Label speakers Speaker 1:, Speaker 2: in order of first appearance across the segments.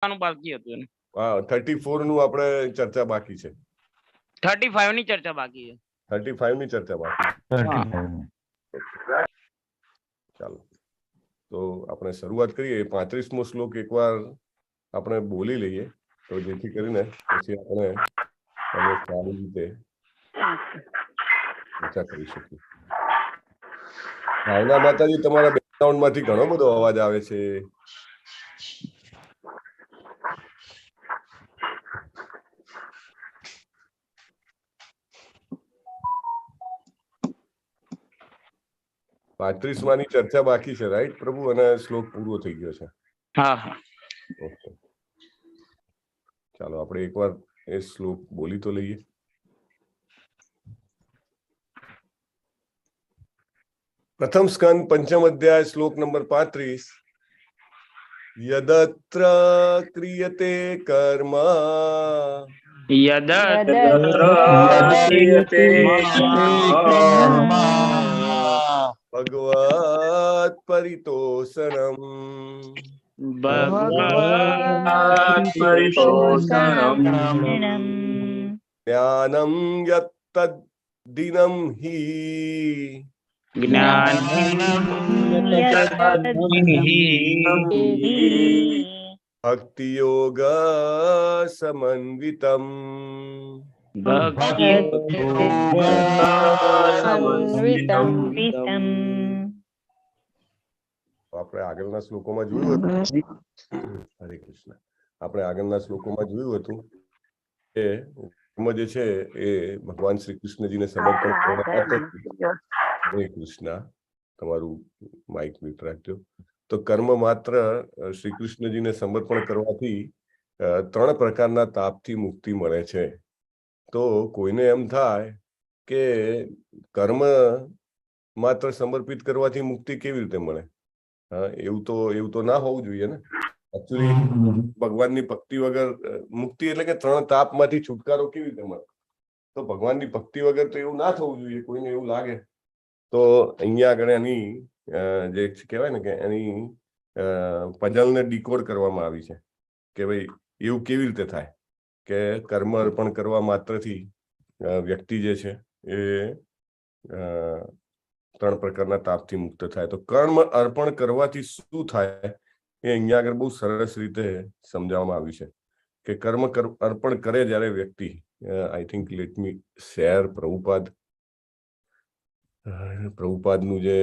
Speaker 1: બાકી હતું.
Speaker 2: 34 નું આપણે ચર્ચા બાકી છે.
Speaker 1: 35 ની ચર્ચા બાકી છે.
Speaker 2: 35 ની ચર્ચા બાકી. ચાલો તો આપણે શરૂઆત કરીએ. 35મો શ્લોક એકવાર આપણે બોલી લઈએ તો જેથી કરીને પછી આપણે એને સારી રીતે ચર્ચા કરી શકીએ. ભાવના માતાજી, તમારા બેકગ્રાઉન્ડ માંથી ઘણો બધો અવાજ આવે છે. ની ચર્ચા બાકી છે, રાઈટ પ્રભુ? અને શ્લોક પૂરો થઈ ગયો છે. ઓકે, ચાલો આપણે એકવાર એ શ્લોક બોલી તો લઈએ. પ્રથમ સ્કંદ પંચમ અધ્યાય શ્લોક નંબર 35. યદત્ર ક્રિયતે કર્મ ભગવત પરિતોષણમ જ્ઞાનમ યત્તદ્દિનમ હિ ભક્તિ યોગ સમન્વિતમ. આપણે આગળના શ્લોકોમાં જોયું હતું, હરે કૃષ્ણ, આપણે આગળના શ્લોકોમાં જોયું હતું કે કર્મ જે છે એ ભગવાન શ્રી કૃષ્ણજીને સમર્પણ કરવા. હરે કૃષ્ણ, તમારું માઇક મ્યુટ રાખજો. તો કર્મ માત્ર શ્રી કૃષ્ણજીને સમર્પણ કરવાથી 3 પ્રકારના તાપથી મુક્તિ મળે છે. તો કોઈને એમ થાય કે કર્મ માત્ર સમર્પિત કરવાથી મુક્તિ કેવી રીતે મળે? એવું તો ના હોવું જોઈએ ને. એકચ્યુઅલી ભગવાનની ભક્તિ વગર મુક્તિ એટલે કે 3 તાપમાંથી છુટકારો કેવી રીતે મળે? તો ભગવાનની ભક્તિ વગર તો એવું ના થવું જોઈએ. કોઈને એવું લાગે તો અહીંયા આગળ એની જે કહેવાય ને કે એની પઝલને ડીકોડ કરવામાં આવી છે કે ભાઈ એવું કેવી રીતે થાય કે કર્મ અર્પણ કરવા માત્રથી વ્યક્તિ જે છે એ 3 પ્રકારના તાપથી મુક્ત થાય. તો કર્મ અર્પણ કરવાથી શું થાય એ અહીંયા આગળ બહુ સરસ રીતે સમજાવવામાં આવ્યું છે કે કર્મ અર્પણ કરે જ્યારે વ્યક્તિ, I think let me share પ્રભુપાદનું જે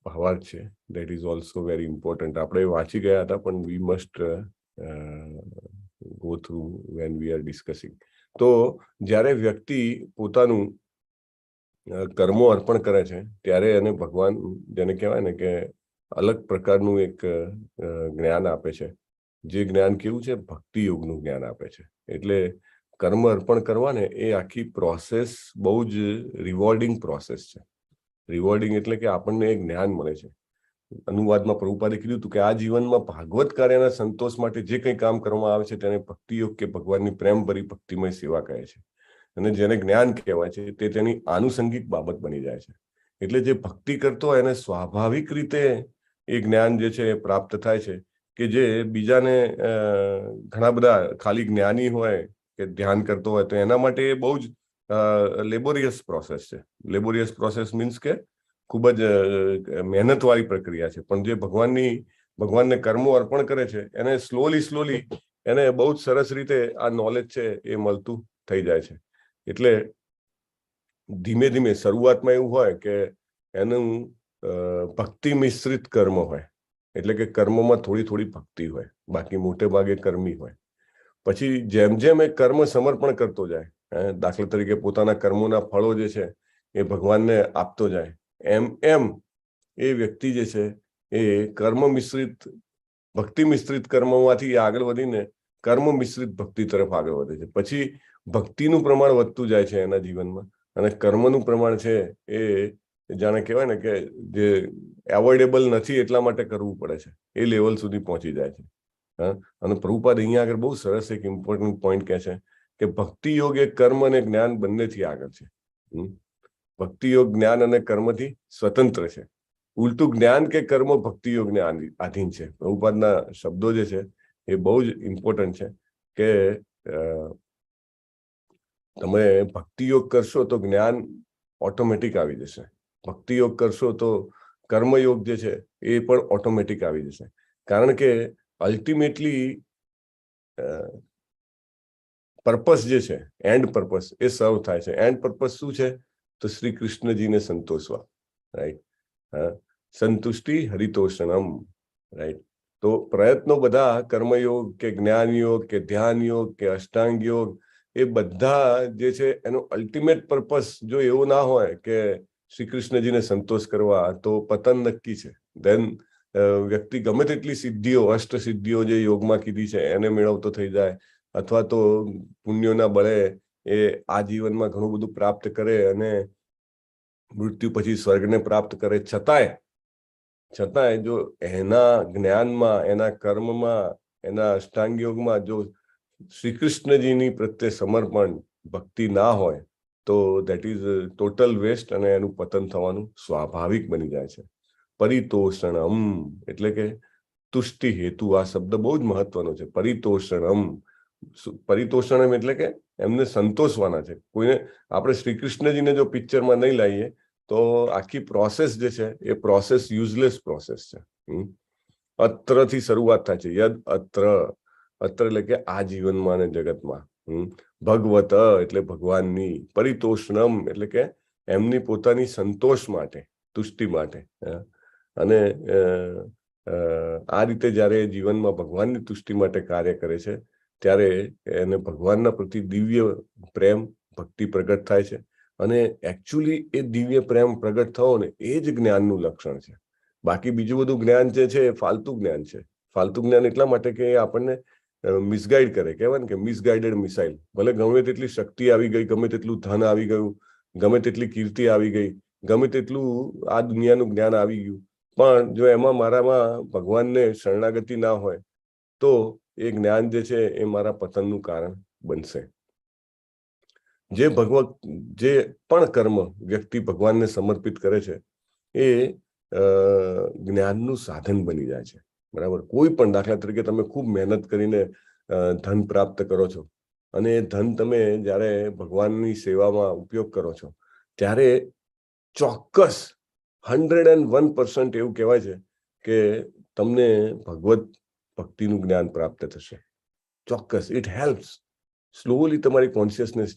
Speaker 2: ભાવાર્થ છે, that is also very important. આપણે વાંચી ગયા હતા પણ we must go through when we are discussing. તો જ્યારે વ્યક્તિ પોતાનું કર્મો અર્પણ કરે છે ત્યારે એને ભગવાન, જેને કહેવાય ને કે અલગ પ્રકારનું એક જ્ઞાન આપે છે. જે જ્ઞાન કેવું છે? ભક્તિ યોગનું જ્ઞાન આપે છે. એટલે કર્મ અર્પણ કરવાને એ આખી પ્રોસેસ બહુ જ રિવોર્ડિંગ પ્રોસેસ છે. રિવોર્ડિંગ એટલે કે આપણને એક જ્ઞાન મળે છે. અનુવાદમાં પ્રભુપાદે કીધું હતું કે આ જીવનમાં ભાગવત કાર્યના સંતોષ માટે જે કંઈ કામ કરવામાં આવે છે તેને ભક્તિ યોગ કે ભગવાનની પ્રેમભરી ભક્તિમય સેવા કહે છે. અને જેને જ્ઞાન કહેવાય છે તે તેની આનુષંગિક બાબત બની જાય છે. એટલે જે ભક્તિ કરતો હોય એને સ્વાભાવિક રીતે એ જ્ઞાન જે છે એ પ્રાપ્ત થાય છે કે જે બીજાને ઘણા બધા ખાલી જ્ઞાની હોય કે ધ્યાન કરતો હોય તો એના માટે બહુ જ લેબોરિયસ પ્રોસેસ છે. લેબોરિયસ પ્રોસેસ મીન્સ કે ખૂબ જ મહેનતવાળી પ્રક્રિયા છે. પણ જે ભગવાનને કર્મો અર્પણ કરે છે એને સ્લોલી એને બહુ જ સરસ રીતે આ નોલેજ છે એ મળતું થઈ જાય છે. એટલે ધીમે ધીમે શરૂઆતમાં એવું હોય કે એનું ભક્તિ મિશ્રિત કર્મ હોય, એટલે કે કર્મમાં થોડી ભક્તિ હોય, બાકી મોટે ભાગે કર્મી હોય. પછી જેમ જેમ એ કર્મ સમર્પણ કરતો જાય, દાખલા તરીકે પોતાના કર્મોના ફળો જે છે એ ભગવાનને આપતો જાય, એમ એ વ્યક્તિ જે છે એ કર્મ મિશ્રિત ભક્તિ મિશ્રિત કર્મમાંથી આગળ વધીને કર્મ મિશ્રિત ભક્તિ તરફ આગળ વધે છે. પછી ભક્તિનું પ્રમાણ વધતું જાય છે એના જીવનમાં અને કર્મનું પ્રમાણ છે એ જાણે કહેવાય ને કે જે એવોઇડેબલ નથી એટલા માટે કરવું પડે છે એ લેવલ સુધી પહોંચી જાય છે. અને પ્રભુપાદ અહીંયા આગળ બહુ સરસ એક ઇમ્પોર્ટન્ટ પોઈન્ટ કહે છે કે ભક્તિ યોગ એ કર્મ અને જ્ઞાન બંનેથી આગળ છે. ભક્તિ યોગ જ્ઞાન અને કર્મથી સ્વતંત્ર છે. ઉલટું જ્ઞાન કે કર્મ ભક્તિ યોગને આધીન છે. પ્રભુપાદના શબ્દો જે છે એ બહુ જ ઇમ્પોર્ટન્ટ છે કે તમે ભક્તિ યોગ કરશો તો જ્ઞાન ઓટોમેટિક આવી જશે. ભક્તિ યોગ કરશો તો કર્મયોગ જે છે એ પણ ઓટોમેટિક આવી જશે. કારણ કે અલ્ટિમેટલી પર્પસ જે છે, એન્ડ પર્પસ એ સર્વ થાય છે. એન્ડ પર્પસ શું છે? તો શ્રી કૃષ્ણજીને સંતોષવા, રાઈટ? સંતુષ્ટિ હરિતોષણમ, રાઈટ? તો પ્રયત્નો બધા કર્મયોગ કે જ્ઞાન યોગ કે ધ્યાન યોગ કે અષ્ટાંગ યોગ એ બધા જે છે એનો અલ્ટિમેટ પર્પસ જો એવો ના હોય કે શ્રી કૃષ્ણજીને સંતોષ કરવા, તો પતન નક્કી છે. ધેન વ્યક્તિ ગમે તેટલી સિદ્ધિઓ, અષ્ટ સિદ્ધિઓ જે યોગમાં કીધી છે એને મેળવતો થઈ જાય, અથવા તો પુણ્યોના બળે એ આ જીવનમાં ઘણું બધું પ્રાપ્ત કરે અને મૃત્યુ પછી સ્વર્ગને પ્રાપ્ત કરે, છતાંય જો એના જ્ઞાનમાં, એના કર્મમાં, એના અષ્ટાંગ યોગમાં જો શ્રી કૃષ્ણજીની પ્રત્યે સમર્પણ, ભક્તિ ના હોય તો દેટ ઇઝ ટોટલ વેસ્ટ અને એનું પતન થવાનું સ્વાભાવિક બની જાય છે. પરિતોષણમ એટલે કે તુષ્ટિ હેતુ. આ શબ્દ બહુ જ મહત્વનો છે. પરિતોષણમ, પરિતોષણમ એટલે કે એમને સંતોષવાના છે. કોઈને આપણે શ્રી કૃષ્ણજીને જો પિક્ચરમાં નહીં લાવીએ તો આખી પ્રોસેસ જે છે એ પ્રોસેસ યુઝલેસ પ્રોસેસ છે. અત્રથી શરૂઆત થાય છે. યદ અત્ર, અત્ર એટલે કે આ જીવનમાં અને જગતમાં. ભગવત એટલે ભગવાનની, પરિતોષણમ એટલે કે એમની પોતાની સંતોષ માટે, તુષ્ટિ માટે. અને આ રીતે જયારે જીવનમાં ભગવાનની તુષ્ટિ માટે કાર્ય કરે છે ત્યારે એને ભગવાનના પ્રતિ દિવ્ય પ્રેમ, ભક્તિ પ્રગટ થાય છે. અને એકચ્યુઅલી એ દિવ્ય પ્રેમ પ્રગટ થવો ને એ જ જ્ઞાનનું લક્ષણ છે. બાકી બીજું બધું જ્ઞાન જે છે એ ફાલતુ જ્ઞાન છે. ફાલતુ જ્ઞાન એટલા માટે કે એ આપણને મિસગાઈડ કરે. કહેવાય ને કે મિસગાઈડેડ મિસાઇલ. ભલે ગમે તેટલી શક્તિ આવી ગઈ, ગમે તેટલું ધન આવી ગયું, ગમે તેટલી કીર્તિ આવી ગઈ, ગમે તેટલું આ દુનિયાનું જ્ઞાન આવી ગયું, પણ જો એમાં મારામાં ભગવાનને શરણાગતિ ના હોય તો એ જ્ઞાન જે છે એ મારા પતનનું કારણ બનશે. જે પણ કર્મ વ્યક્તિ ભગવાનને સમર્પિત કરે છે એ જ્ઞાનનું સાધન બની જાય છે. બરાબર? કોઈ પણ, દાખલા તરીકે તમે ખૂબ મહેનત કરીને ધન પ્રાપ્ત કરો છો અને એ ધન તમે જ્યારે ભગવાનની સેવામાં ઉપયોગ કરો છો ત્યારે ચોક્કસ 101% એવું કહેવાય છે કે તમને ભગવત ભક્તિનું જ્ઞાન પ્રાપ્ત થશે. ચોક્કસ. It helps. સ્લોલી તમારી કોન્શિયસનેસ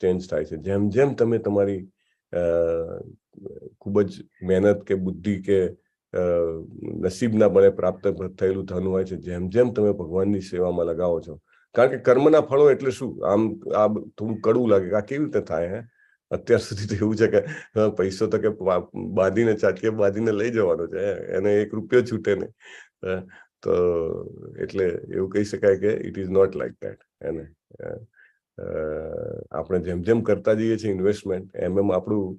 Speaker 2: ચેન્જ થાય છે. જેમ જેમ તમે તમારી ખૂબ જ મહેનત કે બુદ્ધિ કે નસીબના બળે પ્રાપ્ત થયેલું ધન હોય છે, જેમ જેમ તમે ભગવાનની સેવામાં લગાવો છો. કારણ કે કર્મના ફળો એટલે શું? આમ આ થોડું કડવું લાગે, આ કેવી રીતે થાય? અત્યાર સુધી તો એવું છે કે પૈસો તો કે બાંધીને, ચાટકે બાંધીને લઈ જવાનો છે, એને 1 રૂપિયો છૂટે નહીં. તો એટલે એવું કહી શકાય કે it is not like that. એને આપણે જેમ જેમ કરતા જઈએ છીએ ઇન્વેસ્ટમેન્ટ, એમ એમ આપણું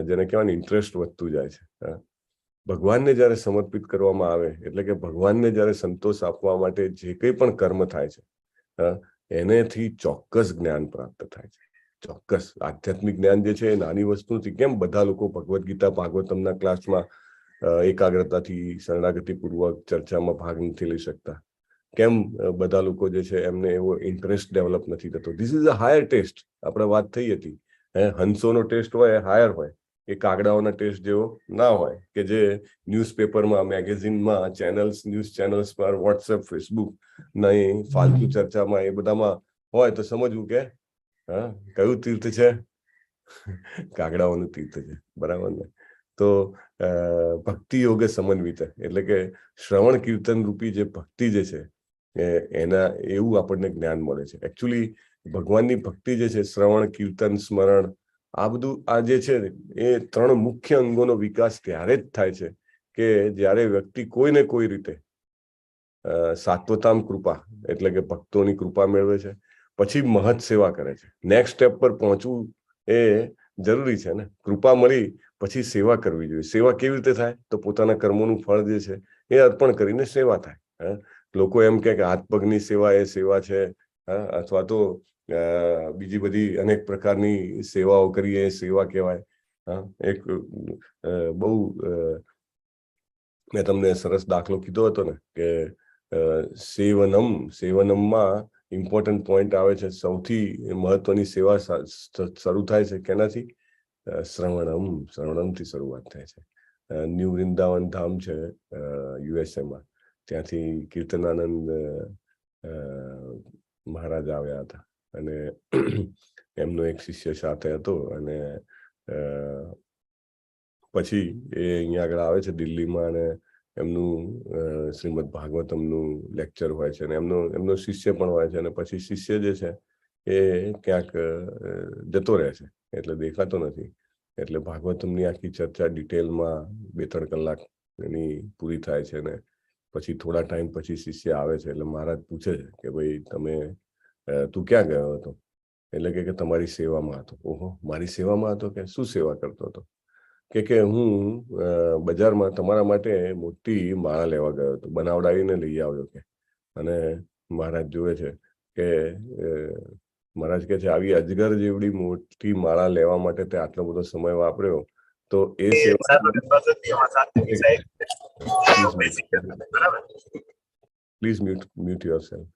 Speaker 2: જેને કહેવાય ઇન્ટરેસ્ટ વધતું જાય છે. ભગવાનને જયારે સમર્પિત કરવામાં આવે એટલે કે ભગવાનને જયારે સંતોષ આપવા માટે જે કંઈ પણ કર્મ થાય છે એનેથી ચોક્કસ જ્ઞાન પ્રાપ્ત થાય છે. ચોક્કસ. આધ્યાત્મિક જ્ઞાન જે છે એ નાની વસ્તુ નથી. કેમ બધા લોકો ભગવદ્ ગીતા, ભાગવતમના ક્લાસમાં એકાગ્રતાથી, શરણાગતિપૂર્વક ચર્ચામાં ભાગ નથી લઈ શકતા? કેમ બધા લોકો જે છે એમને એવો ઇન્ટરેસ્ટ ડેવલપ નથી થતો? This is a higher test. આપણે વાત થઈ હતી, હંસોનો ટેસ્ટ હોય એ હાયર હોય, એ કાગડાઓના ટેસ્ટ જેવો ના હોય કે જે ન્યૂઝપેપરમાં, મેગેઝિનમાં, ન્યૂઝ ચેનલ્સ પર, વોટ્સએપ, ફેસબુક નહીં ફાલતુ ચર્ચામાં એ બધામાં હોય તો સમજવું કે કયું તીર્થ છે? કાગડાઓનું તીર્થ છે. બરાબર ને? તો ભક્તિ યોગે સમન્વિત એટલે કે શ્રવણ કીર્તન રૂપી જે ભક્તિ જે છે એના એવું આપણને જ્ઞાન મળે છે. એકચ્યુઅલી ભગવાનની ભક્તિ જે છે, શ્રવણ, કીર્તન, સ્મરણ, આ બધું આ જે છે એ 3 મુખ્ય અંગોનો વિકાસ ત્યારે જ થાય છે કે જ્યારે વ્યક્તિ કોઈને કોઈ રીતે સાત્વતામ કૃપા એટલે કે ભક્તોની કૃપા મેળવે છે, પછી મહત સેવા કરે છે. નેક્સ્ટ સ્ટેપ પર પહોંચવું એ જરૂરી છે ને. કૃપા મળી પછી સેવા કરવી જોઈએ. સેવા કેવી રીતે થાય? તો પોતાના કર્મોનું ફળ જે છે એ અર્પણ કરીને સેવા થાય. લોકો એમ કે હાથ પગની સેવા એ સેવા છે, અથવા તો બીજી બધી અનેક પ્રકારની સેવાઓ કરીએ એ સેવા કહેવાય. એક બહુ મેં તમને સરસ દાખલો કીધો હતો ને કે સેવનમમાં ઇમ્પોર્ટન્ટ પોઈન્ટ આવે છે. સૌથી મહત્વની સેવા શરૂ થાય છે કેનાથી? શ્રવણમથી શરૂઆત થાય છે. ન્યૂ વૃંદાવન ધામ છે યુએસએમાં, ત્યાંથી કીર્તનાનંદ મહારાજ આવ્યા હતા અને એમનો એક શિષ્ય સાથે હતો અને પછી એ અહીંયા આગળ આવે છે દિલ્હીમાં અને એમનું શ્રીમદ ભાગવતમનું લેક્ચર હોય છે અને એમનો શિષ્ય પણ હોય છે અને પછી શિષ્ય જે છે એ ક્યાંક જતો રહે છે એટલે દેખાતો નથી. એટલે ભાગવતમની આખી ચર્ચા ડિટેલમાં 2-3 કલાક એની પૂરી થાય છે ને પછી થોડા ટાઈમ પછી શિષ્ય આવે છે એટલે મહારાજ પૂછે છે કે ભાઈ તું ક્યાં ગયો હતો? એટલે કે તમારી સેવામાં હતો. ઓહો, મારી સેવામાં હતો? કે શું સેવા કરતો હતો? કે હું બજારમાં તમારા માટે મોટી માળા લેવા ગયો હતો, બનાવડાવીને લઈ આવ્યો કે. અને મહારાજ જોવે છે કે મહારાજ કહે છે આવી અજગર જેવડી મોટી માળા લેવા માટે તે આટલો બધો સમય વાપર્યો તો એ પ્લીઝ મ્યુટ યોરસેલ્ફ.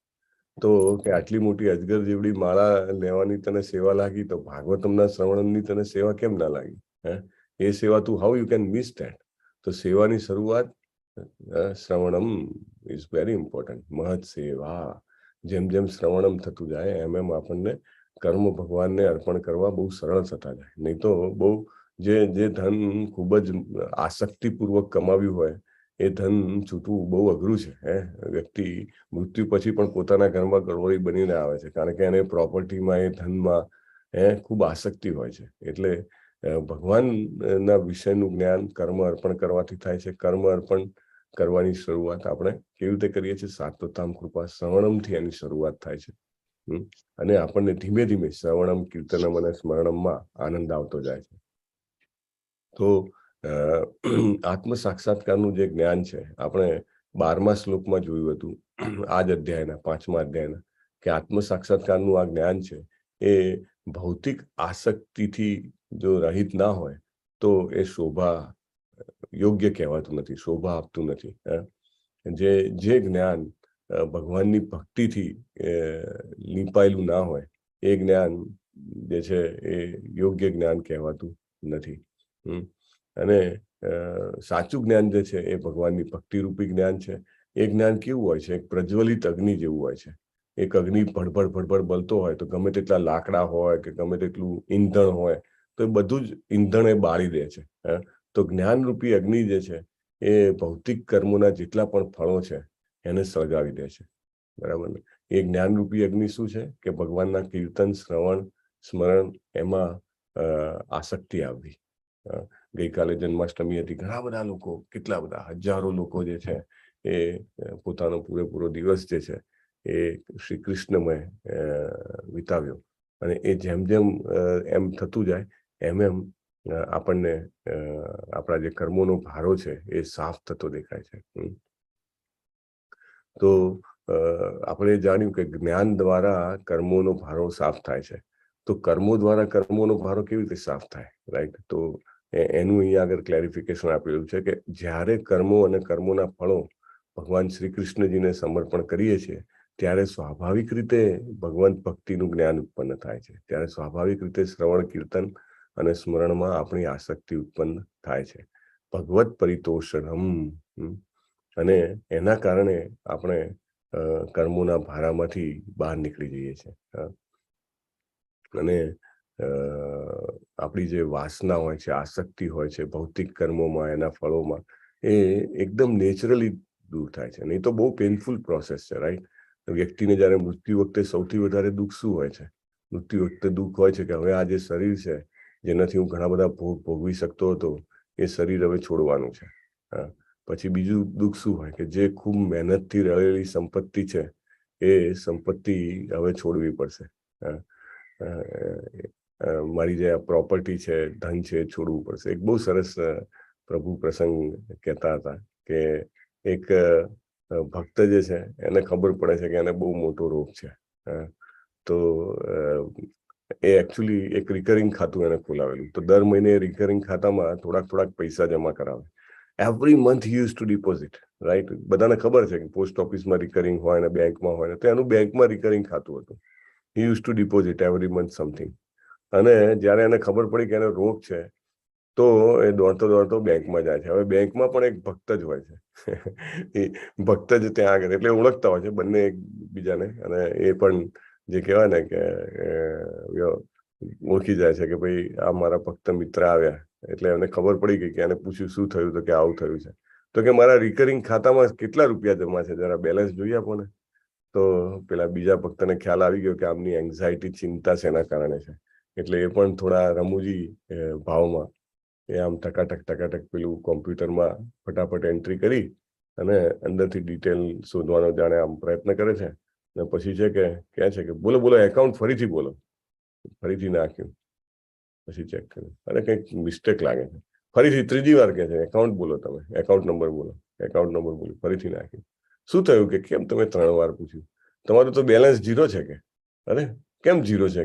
Speaker 2: તો કે આટલી મોટી અજગર જેવડી માળા લેવાની તને સેવા લાગી તો ભાગવતમના શ્રવણની તને સેવા કેમ ના લાગી? એ સેવા તું how you can miss that? તો સેવાની શરૂઆત શ્રવણમ ઇઝ વેરી ઇમ્પોર્ટન્ટ. મહત સેવા. જેમ જેમ શ્રવણમ થતું જાય એમ આપણને કર્મ ભગવાનને અર્પણ કરવા બહુ સરળ થતા જાય. નહીં તો બહુ જે ધન ખૂબ જ આસક્તિપૂર્વક કમાવ્યું હોય એ ધન છૂટવું બહુ અઘરું છે. વ્યક્તિ મૃત્યુ પછી પણ પોતાના ઘરમાં ગળવળી બનીને આવે છે કારણ કે એને પ્રોપર્ટીમાં એ ધનમાં ખૂબ આસક્તિ હોય છે. એટલે ભગવાનના વિષયનું જ્ઞાન કર્મ અર્પણ કરવાથી થાય છે. કર્મ અર્પણ કરવાની શરૂઆત આપણે કેવી રીતે કરીએ છીએ? સાત્વતામ કૃપા શ્રવણમથી એની શરૂઆત થાય છે અને આપણને ધીમે ધીમે શ્રવણમ કીર્તનમ અને સ્મરણમમાં આનંદ આવતો જાય છે. તો આત્મ સાક્ષાત્કારનું જે જ્ઞાન છે આપણે 12મા શ્લોકમાં જોયું હતું આ જ અધ્યાયના 5મા અધ્યાયના કે આત્મ સાક્ષાત્કારનું આ જ્ઞાન છે એ ભૌતિક આસક્તિથી જો રહિત ના હોય તો એ શોભા યોગ્ય કહેવાતું નથી, શોભા આપતું નથી. જે જ્ઞાન ભગવાનની ભક્તિથી લીંપાયેલું ના હોય એ જ્ઞાન જે છે એ યોગ્ય જ્ઞાન કહેવાતું નથી. અને સાચું જ્ઞાન જે છે એ ભગવાનની ભક્તિરૂપી જ્ઞાન છે. એ જ્ઞાન કેવું હોય છે? એક પ્રજ્વલિત અગ્નિ જેવું હોય છે. એક અગ્નિ ભડભડ બળતો હોય તો ગમે તેટલા લાકડા હોય કે ગમે તેટલું ઈંધણ હોય તો એ બધું જ ઈંધણ એ બાળી દે છે. તો જ્ઞાનરૂપી અગ્નિ જે છે એ ભૌતિક કર્મોના જેટલા પણ ફળો છે એને સળગાવી દે છે. બરાબર ને? એ જ્ઞાનરૂપી અગ્નિ શું છે કે ભગવાનના કીર્તન શ્રવણ સ્મરણ એમાં આસક્તિ આવવી. ગઈકાલે જન્માષ્ટમી હતી. ઘણા બધા લોકો, કેટલા બધા હજારો લોકો જે છે એ પોતાનો પૂરેપૂરો દિવસ જે છે એ શ્રી કૃષ્ણમય વિતાવ્યો અને એ જેમ જેમ એમ થતું જાય એમ આપણને આપણા જે કર્મોનો ભારો છે એ સાફ થતો દેખાય છે. તો આપણે જાણ્યું કે જ્ઞાન દ્વારા કર્મોનો ભારો સાફ થાય છે. તો કર્મો દ્વારા કર્મોનો ભારો કેવી રીતે સાફ થાય? રાઈટ? તો એનું અહીંયા આગળ ક્લેરિફિકેશન આપેલું છે કે જ્યારે કર્મો અને કર્મોના ફળો ભગવાન શ્રી કૃષ્ણજીને સમર્પણ કરીએ છીએ ત્યારે સ્વાભાવિક રીતે ભગવાન ભક્તિનું જ્ઞાન ઉત્પન્ન થાય છે. ત્યારે સ્વાભાવિક રીતે શ્રવણ કીર્તન અને સ્મરણમાં આપણી આસક્તિ ઉત્પન્ન થાય છે. ભગવત પરિતોષણમ. અને એના કારણે આપણે કર્મોના ભારામાંથી બહાર નીકળી જઈએ છીએ. અને આપણી જે વાસના હોય છે, આસક્તિ હોય છે ભૌતિક કર્મોમાં, એના ફળોમાં, એ એકદમ નેચરલી દૂર થાય છે. નહીં તો બહુ પેઇનફુલ પ્રોસેસ છે. રાઈટ? વ્યક્તિને જ્યારે મૃત્યુ વખતે સૌથી વધારે દુઃખ શું હોય છે? મૃત્યુ વખતે દુઃખ હોય છે કે હવે આ જે શરીર છે જેનાથી હું ઘણા બધા ભોગ ભોગવી શકતો હતો એ શરીર હવે છોડવાનું છે. પછી બીજું દુઃખ શું હોય કે જે ખૂબ મહેનતથી રહેલી સંપત્તિ છે એ સંપત્તિ હવે છોડવી પડશે. મારી જે પ્રોપર્ટી છે, ધન છે, છોડવું પડશે. એક બહુ સરસ પ્રભુ પ્રસંગ કહેતા હતા કે એક ભક્ત જે છે એને ખબર પડે છે કે એને બહુ મોટો રોગ છે. તો એ એકચ્યુઅલી એક રિકરિંગ ખાતું એને ખોલાવેલું. તો દર મહિને રિકરિંગ ખાતામાં થોડાક પૈસા જમા કરાવે. Every month he use to deposit. Right. બધાને ખબર છે કે પોસ્ટ ઓફિસમાં રિકરિંગ હોય ને બેંકમાં હોય ને, તો એનું બેંકમાં રિકરિંગ ખાતું હતું. He use to deposit every month something. અને જ્યારે એને ખબર પડી કે એને રોગ છે, તો એ દોડતો બેંકમાં જાય છે. હવે બેંકમાં પણ એક ભક્ત જ હોય છે. એ ભક્ત જ ત્યાં આગળ, એટલે ઓળખતા હોય છે બંને એકબીજાને. અને એ પણ જે કહેવાય ને કે ઓળખી જાય છે કે ભાઈ આ મારા ભક્ત મિત્ર આવ્યા. એટલે એને ખબર પડી ગઈ કે એને પૂછ્યું શું થયું, તો કે આવું થયું છે. તો કે મારા રિકરિંગ ખાતામાં કેટલા રૂપિયા જમા છે, જરા બેલેન્સ જોઈએ આપો ને. તો પેલા બીજા ભક્તને ખ્યાલ આવી ગયો કે આમની એન્ઝાયટી, ચિંતા શેના કારણે છે. એટલે એ પણ થોડા રમૂજી ભાવમાં એ આમ ટકાટક પેલું કોમ્પ્યુટરમાં ફટાફટ એન્ટ્રી કરી અને અંદરથી ડિટેલ શોધવાનો જાણે આમ પ્રયત્ન કરે છે. અને પછી છે કે કહે છે કે બોલો એકાઉન્ટ ફરીથી બોલો. ફરીથી નાખ્યું, પછી ચેક કર્યું, અને કંઈક મિસ્ટેક લાગે છે. ફરીથી ત્રીજી વાર કહે છે એકાઉન્ટ બોલો, તમે એકાઉન્ટ નંબર બોલો. એકાઉન્ટ નંબર બોલો, ફરીથી નાખ્યું. શું થયું કે કેમ તમે 3 વાર પૂછ્યું? તમારું તો બેલેન્સ 0 છે કે. અરે કેમ 0 છે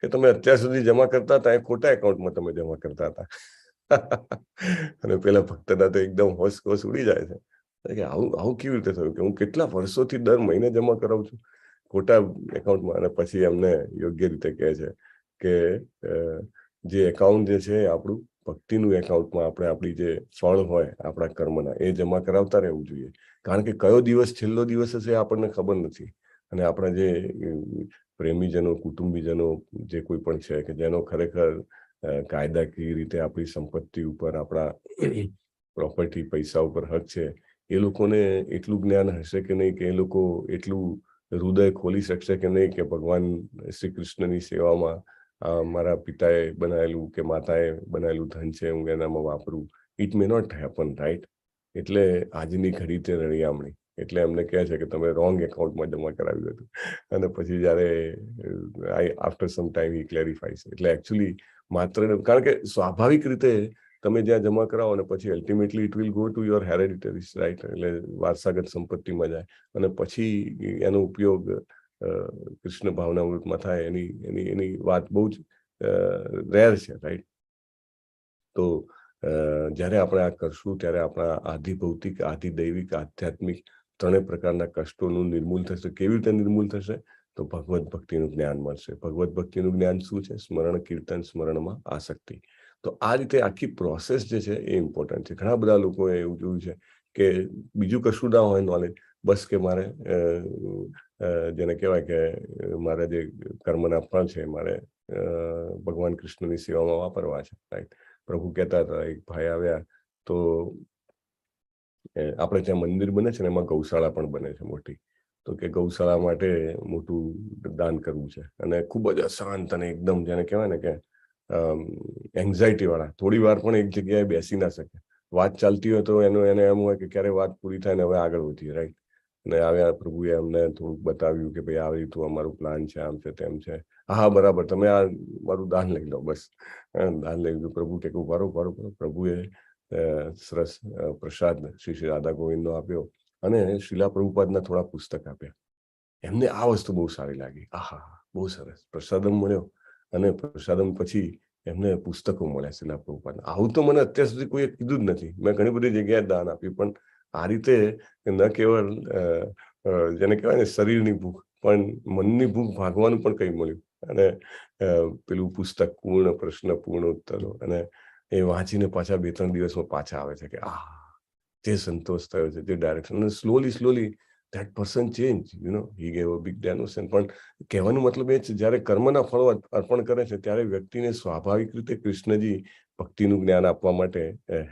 Speaker 2: કે તમે અત્યાર સુધી જમા કરતા હતા એ ખોટા એકાઉન્ટમાં તમે જમા કરતા હતા. અને પેલા ભક્તના તો એકદમ હોશ ઉડી જાય છે કે આવું કેવી રીતે થયું કે હું કેટલા વર્ષોથી દર મહિને જમા કરાવું છું ખોટા એકાઉન્ટમાં. અને પછી એમને યોગ્ય રીતે કહે છે કે જે એકાઉન્ટ જે છે આપણું ભક્તિનું એકાઉન્ટમાં આપણે આપણી જે ફળ હોય આપણા કર્મના એ જમા કરાવતા રહેવું જોઈએ. કારણ કે કયો દિવસ છેલ્લો દિવસ હશે એ આપણને ખબર નથી. અને આપણા જે પ્રેમીજનો, કુટુંબીજનો જે કોઈ પણ છે કે જેનો ખરેખર કાયદાકીય રીતે આપણી સંપત્તિ ઉપર, આપણા પ્રોપર્ટી, પૈસા ઉપર હક છે, એ લોકોને એટલું જ્ઞાન હશે કે નહીં, કે એ લોકો એટલું હૃદય ખોલી શકશે કે નહીં કે ભગવાન શ્રી કૃષ્ણની સેવામાં મારા પિતાએ બનાવેલું કે માતાએ બનાવેલું ધન છે હું એનામાં વાપરું. It may not happen, right. એટલે આજની ઘડી તે રળિયામણી. એટલે એમને કહે છે કે તમે રોંગ એકાઉન્ટમાં જમા કરાવ્યું હતું. અને પછી જ્યારે આફ્ટર સમ ટાઈમ હી ક્લેરિફાઈસ. એટલે એકચ્યુઅલી માત્ર, કારણ કે સ્વાભાવિક રીતે તમે જ્યાં જમા કરાવો ને પછી ultimately it will go to your hereditaries, right. એટલે વારસાગત સંપત્તિમાં જાય અને પછી એનો ઉપયોગ કૃષ્ણ ભાવનામૃતમાં થાય. એની વાત બહુ જ રેર છે, રાઈટ. તો જ્યારે આપણે આ કરશું ત્યારે આપણા આધિ ભૌતિક, આધિ દૈવિક, આધ્યાત્મિક ત્રણેય પ્રકારના કષ્ટોનું નિર્મૂલ થશે. કેવી રીતે નિર્મૂલ થશે? તો ભગવત ભક્તિનું જ્ઞાન મળશે. ભગવત ભક્તિનું જ્ઞાન શું છે? સ્મરણ, કીર્તન, સ્મરણમાં આસક્તિ. તો આ રીતે આખી પ્રોસેસ જે છે એ ઇમ્પોર્ટન્ટ છે. ઘણા બધા લોકોએ એવું જોયું છે કે બીજું કશું ના હોય નોલેજ, બસ કે મારે જેને કહેવાય કે મારે જે કર્મના ફળ છે મારે ભગવાન કૃષ્ણની સેવામાં વાપરવા છે, રાઈટ. પ્રભુ કહેતા હતા, એક ભાઈ આવ્યા તો આપણે ત્યાં મંદિર બને છે ને એમાં ગૌશાળા પણ બને છે મોટી. તો કે ગૌશાળા માટે મોટું દાન કરવું છે અને ખૂબ જ અશાંત અને એકદમ જેને કહેવાય ને કે એન્ઝાયટી વાળા, થોડી વાર પણ એક જગ્યાએ બેસી ના શકે. વાત ચાલતી હોય તો એને એમ હોય કે ક્યારે વાત પૂરી થાય ને હવે આગળ વધીએ, રાઈટ. અને આવ્યા પ્રભુએ અમને થોડુંક બતાવ્યું કે ભાઈ આવી રીતનું અમારું પ્લાન છે, આમ છે તેમ છે. હા બરાબર, તમે આ મારું દાન લઈ લો, બસ. દાન લઈ લીધું. પ્રભુ કે બરો. પ્રભુએ સરસ પ્રસાદ શ્રી રાધા ગોવિંદનો આપ્યો અને શિલા પ્રભુપાદના થોડા પુસ્તક આપ્યા. એમને આ વસ્તુ બહુ સારી લાગી. આહા, બહુ સરસ. પ્રસાદમ મળ્યો અને પ્રસાદમ પછી એમને પુસ્તકો મળ્યા શિલા પ્રભુપાદના. આવું તો મને અત્યાર સુધી કોઈએ કીધું જ નથી. મેં ઘણી બધી જગ્યાએ દાન આપ્યું, પણ આ રીતે ન કેવળ જેને કહેવાય ને શરીરની ભૂખ, પણ મનની ભૂખ ભાગવાનું પણ કંઈ મળ્યું. અને પેલું પુસ્તક પૂર્ણ પ્રશ્ન, પૂર્ણ ઉત્તરો, અને એ વાંચીને પાછા 2-3 દિવસમાં પાછા આવે છે કે જે સંતોષ થયો છે, જે ડાયરેક્શન. અને slowly that person changed, he gave a big donation. પણ કહેવાનો મતલબ એ છે જ્યારે કર્મના ફળો અર્પણ કરે છે ત્યારે વ્યક્તિને સ્વાભાવિક રીતે કૃષ્ણજી ભક્તિનું જ્ઞાન આપવા માટે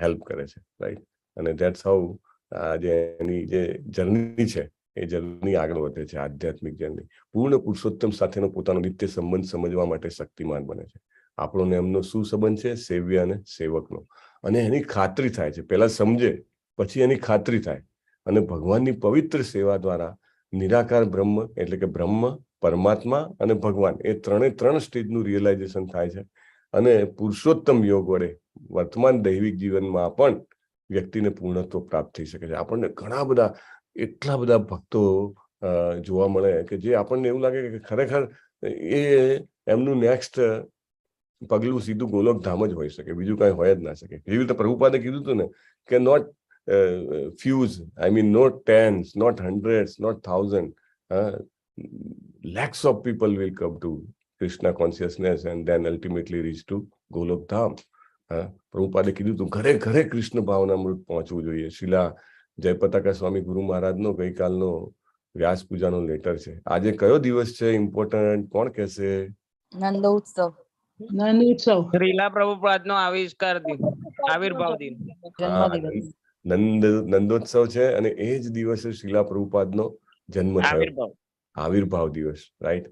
Speaker 2: હેલ્પ કરે છે, રાઈટ. અને ધેટ્સ હાઉ એની જે જર્ની છે એ જર્ની આગળ વધે છે, આધ્યાત્મિક જર્ની. પૂર્ણ પુરુષોત્તમ સાથેનો પોતાનો નિત્ય સંબંધ સમજવા માટે શક્તિમાન બને છે. આપણો એમનો શું સંબંધ છે? સેવ્ય અને સેવકનો. અને એની ખાતરી થાય છે. પહેલા સમજે, પછી એની ખાતરી થાય. અને ભગવાનની પવિત્ર સેવા દ્વારા નિરાકાર બ્રહ્મ, એટલે કે બ્રહ્મ, પરમાત્મા અને ભગવાન, એ ત્રણ સ્ટેજનું રિયલાઇઝેશન થાય છે. અને પુરુષોત્તમ યોગ વડે વર્તમાન દૈવિક જીવનમાં પણ વ્યક્તિને પૂર્ણત્વ પ્રાપ્ત થઈ શકે છે. આપણને ઘણા બધા, એટલા બધા ભક્તો જોવા મળે કે જે આપણને એવું લાગે કે ખરેખર એ એમનું નેક્સ્ટ પગલું સીધું ગોલોક ધામ જ હોઈ શકે, બીજું કઈ હોય જ ના શકે. એવી રીતે પ્રભુપાદે કીધું હતું ને કે not fuse. I mean, not tens, not hundreds, not thousands. Lakhs of people will come to Krishna consciousness and then ultimately reach to Golok Dham. પ્રભુપાદે કીધું તું ઘરે ઘરે કૃષ્ણ ભાવનામૃત પહોંચવું જોઈએ. શિલા જયપતાકા સ્વામી ગુરુ મહારાજનો ગઈકાલનો વ્યાસ પૂજાનો લેટર છે. આજે કયો દિવસ છે ઇમ્પોર્ટન્ટ? કોણ કહેશે?
Speaker 3: નંદોત્સવ.
Speaker 4: નંદોત્સવ.
Speaker 1: શ્રીલા પ્રભુપાદનો આવિષ્કાર દિન, આવિર્ભાવ દિન.
Speaker 3: જન્મદિવસ.
Speaker 2: નંદોત્સવ છે અને એ જ દિવસે શિલા પ્રભુપાદનો જન્મ થયો,
Speaker 1: આવિર્ભાવ.
Speaker 2: આવિર્ભાવ દિવસ, રાઈટ.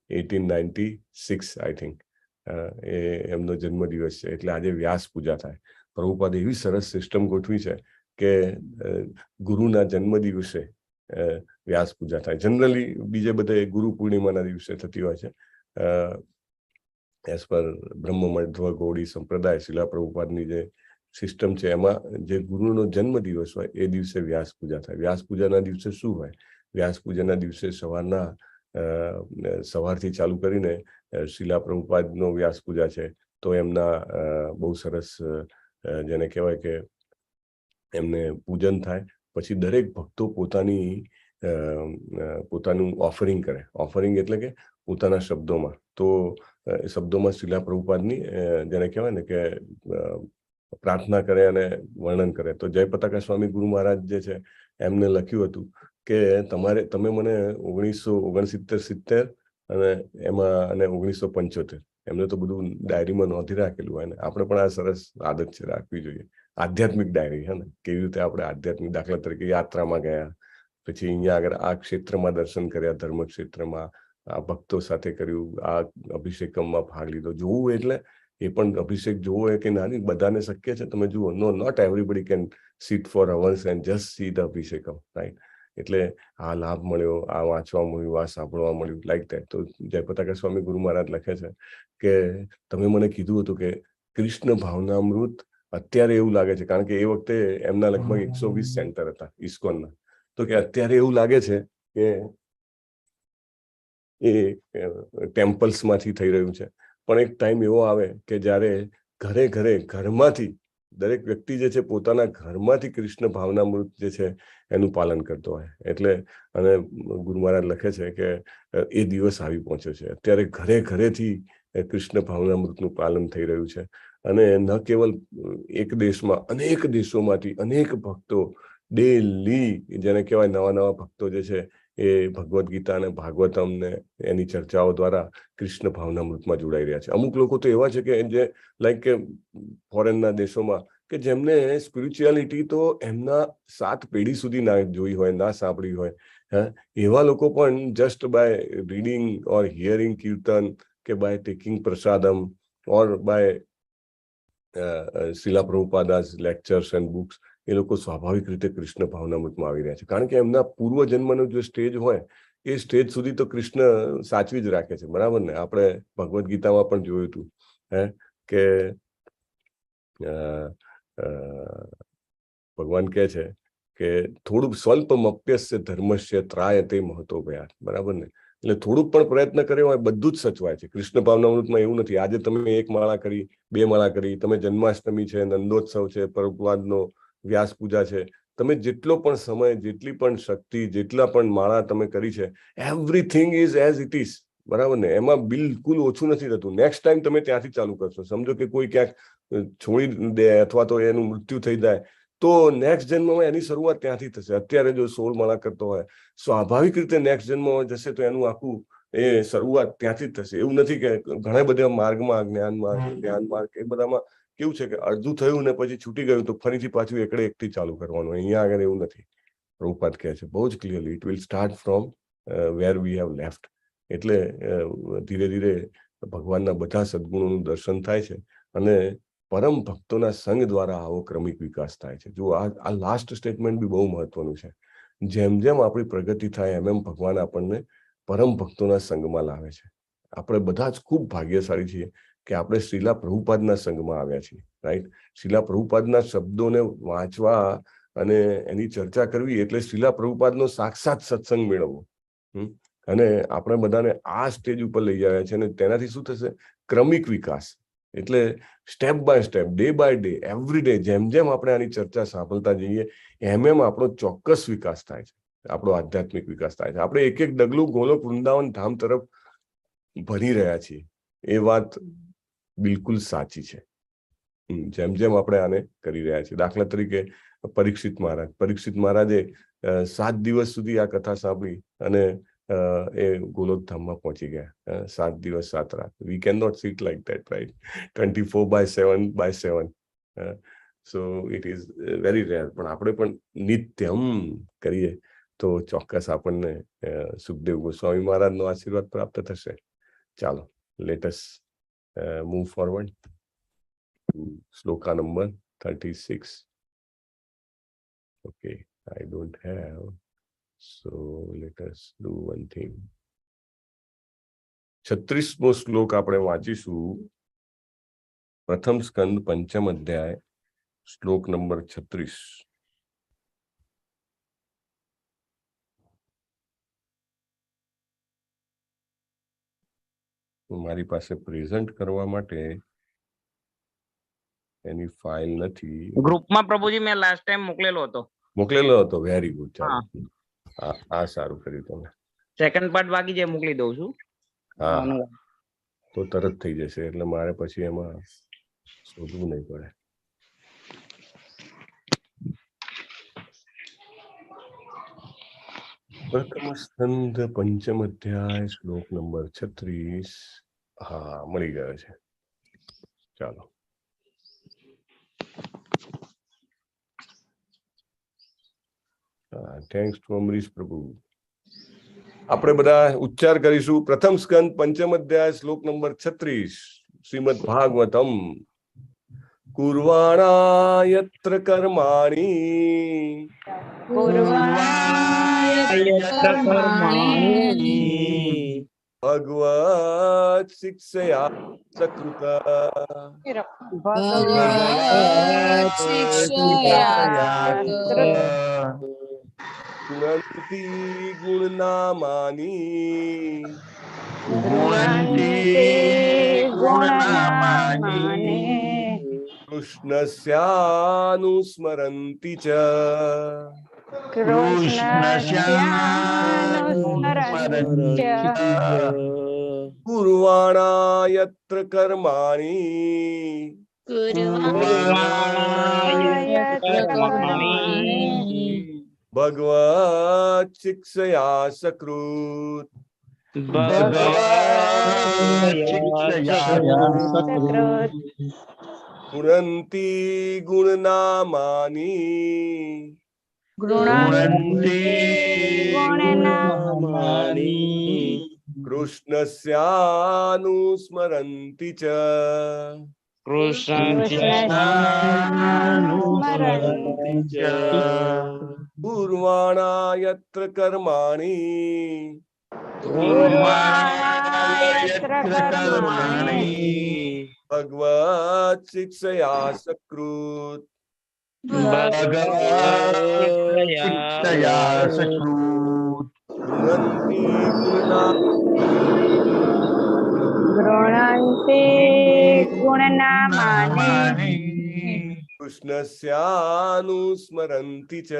Speaker 2: 1896 આઈ થિંક એ એમનો જન્મ દિવસ છે. એટલે આજે વ્યાસ પૂજા થાય. પ્રભુપાદે એવી સરસ સિસ્ટમ ગોઠવી છે કે ગુરુના જન્મ દિવસે વ્યાસ પૂજા થાય. જનરલી બીજે બધે ગુરુ પૂર્ણિમાના દિવસે થતી હોય છે. એઝ પર બ્રહ્મમધ્વ ગૌડી સંપ્રદાય શિલા પ્રભુપાદની જે સિસ્ટમ છે એમાં જે ગુરુનો જન્મ દિવસ હોય એ દિવસે વ્યાસ પૂજા થાય. વ્યાસ પૂજાના દિવસે શું હોય? વ્યાસ પૂજાના દિવસે સવારથી ચાલુ કરીને શિલા પ્રભુપાદનો વ્યાસ પૂજા છે તો એમના બહુ સરસ જેને કહેવાય કે એમને પૂજન થાય. પછી દરેક ભક્તો પોતાનું ઓફરિંગ કરે. ઓફરિંગ એટલે કે પોતાના શબ્દોમાં. તો શબ્દોમાં શિલા પ્રભુપાદની જેને કહેવાય ને કે પ્રાર્થના કરે અને વર્ણન કરે. તો જયપતાકા સ્વામી ગુરુ મહારાજ જે છે એમને લખ્યું હતું કે તમે મને 1969 અને એમાં અને 1975 એમને તો બધું ડાયરીમાં નોંધી રાખેલું હોય ને. આપણે પણ આ સરસ આદત છે રાખવી જોઈએ, આધ્યાત્મિક ડાયરી. હે ને, કેવી રીતે આપણે આધ્યાત્મિક, દાખલા તરીકે યાત્રામાં ગયા, પછી અહીંયા આગળ આ ક્ષેત્રમાં દર્શન કર્યા, ધર્મ ક્ષેત્રમાં આ ભક્તો સાથે કર્યું, આ અભિષેકમમાં ભાગ લીધો. જોવું એટલે એ પણ અભિષેક જોવો હોય કે નાની, બધાને શક્ય છે તમે જુઓ. No, not everybody can sit for hours and just see the abhishekam, right. એટલે આ લાભ મળ્યો, આ વાંચવા મળ્યું, આ સાંભળવા મળ્યું, લાઈક ધેટ. તો જયપતાકા સ્વામી ગુરુ મહારાજ લખે છે કે તમે મને કીધું હતું કે કૃષ્ણ ભાવનામૃત અત્યારે એવું લાગે છે, કારણ કે એ વખતે એમના લગભગ 120 સેન્ટર હતા ઇસ્કોનના, તો કે અત્યારે એવું લાગે છે કે એ ટેમ્પલ્સમાંથી થઈ રહ્યું છે. પણ એક ટાઈમ એવો આવે કે જ્યારે ઘરમાંથી દરેક વ્યક્તિ જે છે પોતાના ઘરમાંથી કૃષ્ણ ભાવનામૃત જે છે એનું પાલન કરતો હોય. એટલે અને ગુરુ મહારાજ લખે છે કે એ દિવસ આવી પહોંચ્યો છે. અત્યારે ઘરેથી કૃષ્ણ ભાવનામૃતનું પાલન થઈ રહ્યું છે. અને ન કેવલ એક દેશમાં, અનેક દેશોમાંથી અનેક ભક્તો ડેલી, જેને કહેવાય નવા ભક્તો જે છે એ ભગવદ્ ગીતા અને ભાગવતમ ને એની ચર્ચાઓ દ્વારા કૃષ્ણ ભાવનામૃતમાં જોડાઈ રહ્યા છે. અમુક લોકો તો એવા છે કે જે લાઈક કે ફોરેનના દેશોમાં કે જેમને સ્પિરિચ્યુઆલિટી તો એમના 7 પેઢી સુધી ના જોઈ હોય, ના સાંભળી હોય. એવા લોકો પણ just by reading or hearing kirtan કે by taking prasadam or by Srila Prabhupada's lectures and books, એ લોકો સ્વાભાવિક રીતે કૃષ્ણ ભાવનામૃતમાં આવી રહ્યા છે. કારણ કે એમના પૂર્વ જન્મનો જે સ્ટેજ હોય એ સ્ટેજ સુધી તો કૃષ્ણ સાચવી જ રાખે છે. બરાબર ને? આપણે ભગવદ્ ગીતામાં પણ જોયું હતું કે ભગવાન કહે છે કે થોડુંક સ્વલ્પમપ્યસ્ય ધર્મસ્ય ત્રાયતે મહતો ભયાત. બરાબર ને? એટલે થોડુંક પણ પ્રયત્ન કર્યો હોય બધું જ સચવાય છે. કૃષ્ણ ભાવનામૃતમાં એવું નથી આજે તમે 1 માળા કરી, 2 માળા કરી, તમે જન્માષ્ટમી છે, નંદોત્સવ છે, પ્રભુપાદનો વ્યાસ પૂજા છે, તમે જેટલો પણ સમય, જેટલી પણ શક્તિ, જેટલા પણ માળા તમે કરી છે, everything is as it is. બરાબર ને? એમાં બિલકુલ ઓછું નથી થતું. નેક્સ્ટ ટાઈમ તમે ત્યાંથી ચાલુ કરશો. સમજો કે કોઈ ક્યાંક છોડી દે અથવા તો એનું મૃત્યુ થઈ જાય તો નેક્સ્ટ જન્મમાં એની શરૂઆત ત્યાંથી થશે. અત્યારે જો 16 માળા કરતો હોય, સ્વાભાવિક રીતે નેક્સ્ટ જન્મમાં જશે તો એનું આખું એ શરૂઆત ત્યાંથી જ થશે. એવું નથી કે ઘણા બધા માર્ગમાં, જ્ઞાન માર્ગ એ બધામાં કેવું છે કે અડધું થયું ને પછી છૂટી ગયું તો ફરીથી પાછું એકથી ચાલુ કરવાનું. અહીંયા આગળ એવું નથી. પ્રભુપાદ કહે છે બહુ જ clearly, it will start from where we have left. એટલે ધીરે ધીરે ભગવાનના બધા સદગુણોનું દર્શન થાય છે અને પરમ ભક્તોના સંગ દ્વારા આવો ક્રમિક વિકાસ થાય છે. જો આ લાસ્ટ સ્ટેટમેન્ટ બી બહુ મહત્વનું છે. જેમ જેમ આપણી પ્રગતિ થાય એમ ભગવાન આપણને પરમ ભક્તોના સંગમાં લાવે છે. આપણે બધા જ ખૂબ ભાગ્યશાળી છીએ કે આપણે શ્રીલા પ્રભુપાદના સંગમાં આવ્યા છીએ, રાઈટ. શ્રીલા પ્રભુપાદના શબ્દોને વાંચવા અને એની ચર્ચા કરવી એટલે શ્રીલા પ્રભુપાદનો સાક્ષાત સત્સંગ મેળવવો. અને આપણે બધાને આ સ્ટેજ ઉપર લઈ આવ્યા છે અને તેનાથી શું થશે? ક્રમિક વિકાસ. એટલે step by step, day by day, every day જેમ જેમ આપણે આની ચર્ચા સાંભળતા જઈએ એમ એમ આપણો ચોક્કસ વિકાસ થાય છે, આપણો આધ્યાત્મિક વિકાસ થાય છે. આપણે એક એક ડગલું ગોલોક વૃંદાવન ધામ તરફ ભરી રહ્યા છીએ, એ વાત બિલકુલ સાચી છે. જેમ જેમ આપણે આને કરી રહ્યા છીએ. દાખલા તરીકે પરીક્ષિત મહારાજે 7 દિવસ સુધી આ કથા સાંભળી અને એ ગોલોક ધામમાં પહોંચી ગયા. 7 દિવસ 7 રાત. We can not sit like that, right? 24/7/7. So it is very rare. પણ આપણે પણ નિત્યમ કરીએ તો ચોક્કસ આપણને સુખદેવ ગોસ્વામી મહારાજનો આશીર્વાદ પ્રાપ્ત થશે. ચાલો, let us move forward. Shloka number 36. Okay, I don't have, so let us do one thing. 36મો શ્લોક આપણે વાંચીશું. પ્રથમ સ્કંદ પંચમ અધ્યાય, શ્લોક નંબર 36. મારી પાસે પ્રેઝન્ટ કરવા માટે એની ફાઇલ નથી.
Speaker 1: ગ્રુપમાં પ્રભુજી મેં લાસ્ટ ટાઈમ મોકલેલો હતો.
Speaker 2: Very good. ચાલો, આ સારું કર્યું તમે.
Speaker 1: સેકન્ડ પાર્ટ બાકી જે મોકલી દઉં છું.
Speaker 2: હા, તો તરત થઈ જશે, એટલે મારે પછી એમાં શોધવું નહીં પડે. પ્રથમ સ્કંદ પંચમ અધ્યાય, શ્લોક નંબર 36. હા, મળી ગયો છે. ચાલો, થેન્ક્સ ટુ અમરીશ પ્રભુ. આપણે બધા ઉચ્ચાર કરીશું. પ્રથમ સ્કંદ પંચમ અધ્યાય, શ્લોક નંબર 36, શ્રીમદ ભાગવતમ. કુર્વાણા યત્ર કર્માણી ભગવત શિક્ષયા સકૃત ગુણંતિ ગુણનામાની કૃષ્ણસ્યાનુસ્મરન્તિ ચ કુર્વાણા યત્ર કર્માણી ભગવત શિક્ષયા સકૃત ગુણંતિ ગુણનામાની કૃષ્ણસ્યાનુસ્મરન્તિ ચ કુર્વાણા યત્ર કર્માણી ભગવત શિક્ષયા સકૃત ગુણંતિ
Speaker 4: ગુણનામાની
Speaker 2: કૃષ્ણસ્યાનુસ્મરન્તિ ચ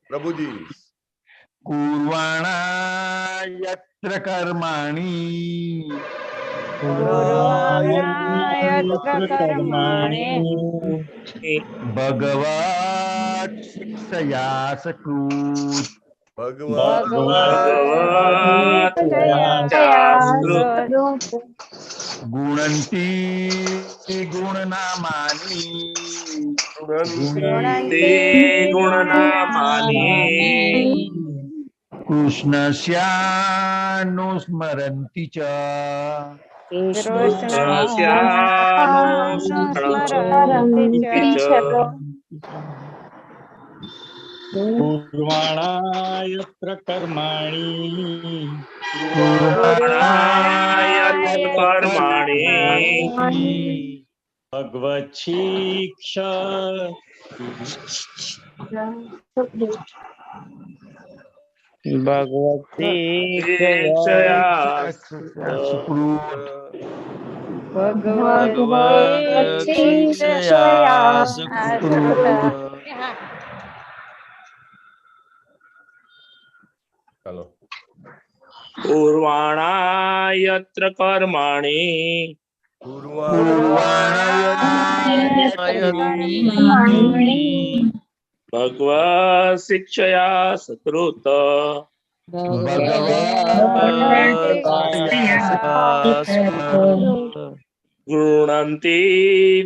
Speaker 2: પ્રભુજી.
Speaker 4: કુર્વાણા યત્ર કર્માણી ભગવત શિક્ષયા સકૃત ગુણંતિ ગુણનામાની કૃષ્ણસ્યાનુસ્મરન્તિ ચ
Speaker 5: કુર્વાણા યત્ર કર્માણી ભગવત શિક્ષા
Speaker 1: भगवती
Speaker 4: शिक्षया सुकृत
Speaker 2: ચાલો
Speaker 5: પૂર્વાણા યત્ર કર્માણि ભગવત શિક્ષયા સકૃત ગૃણન્તિ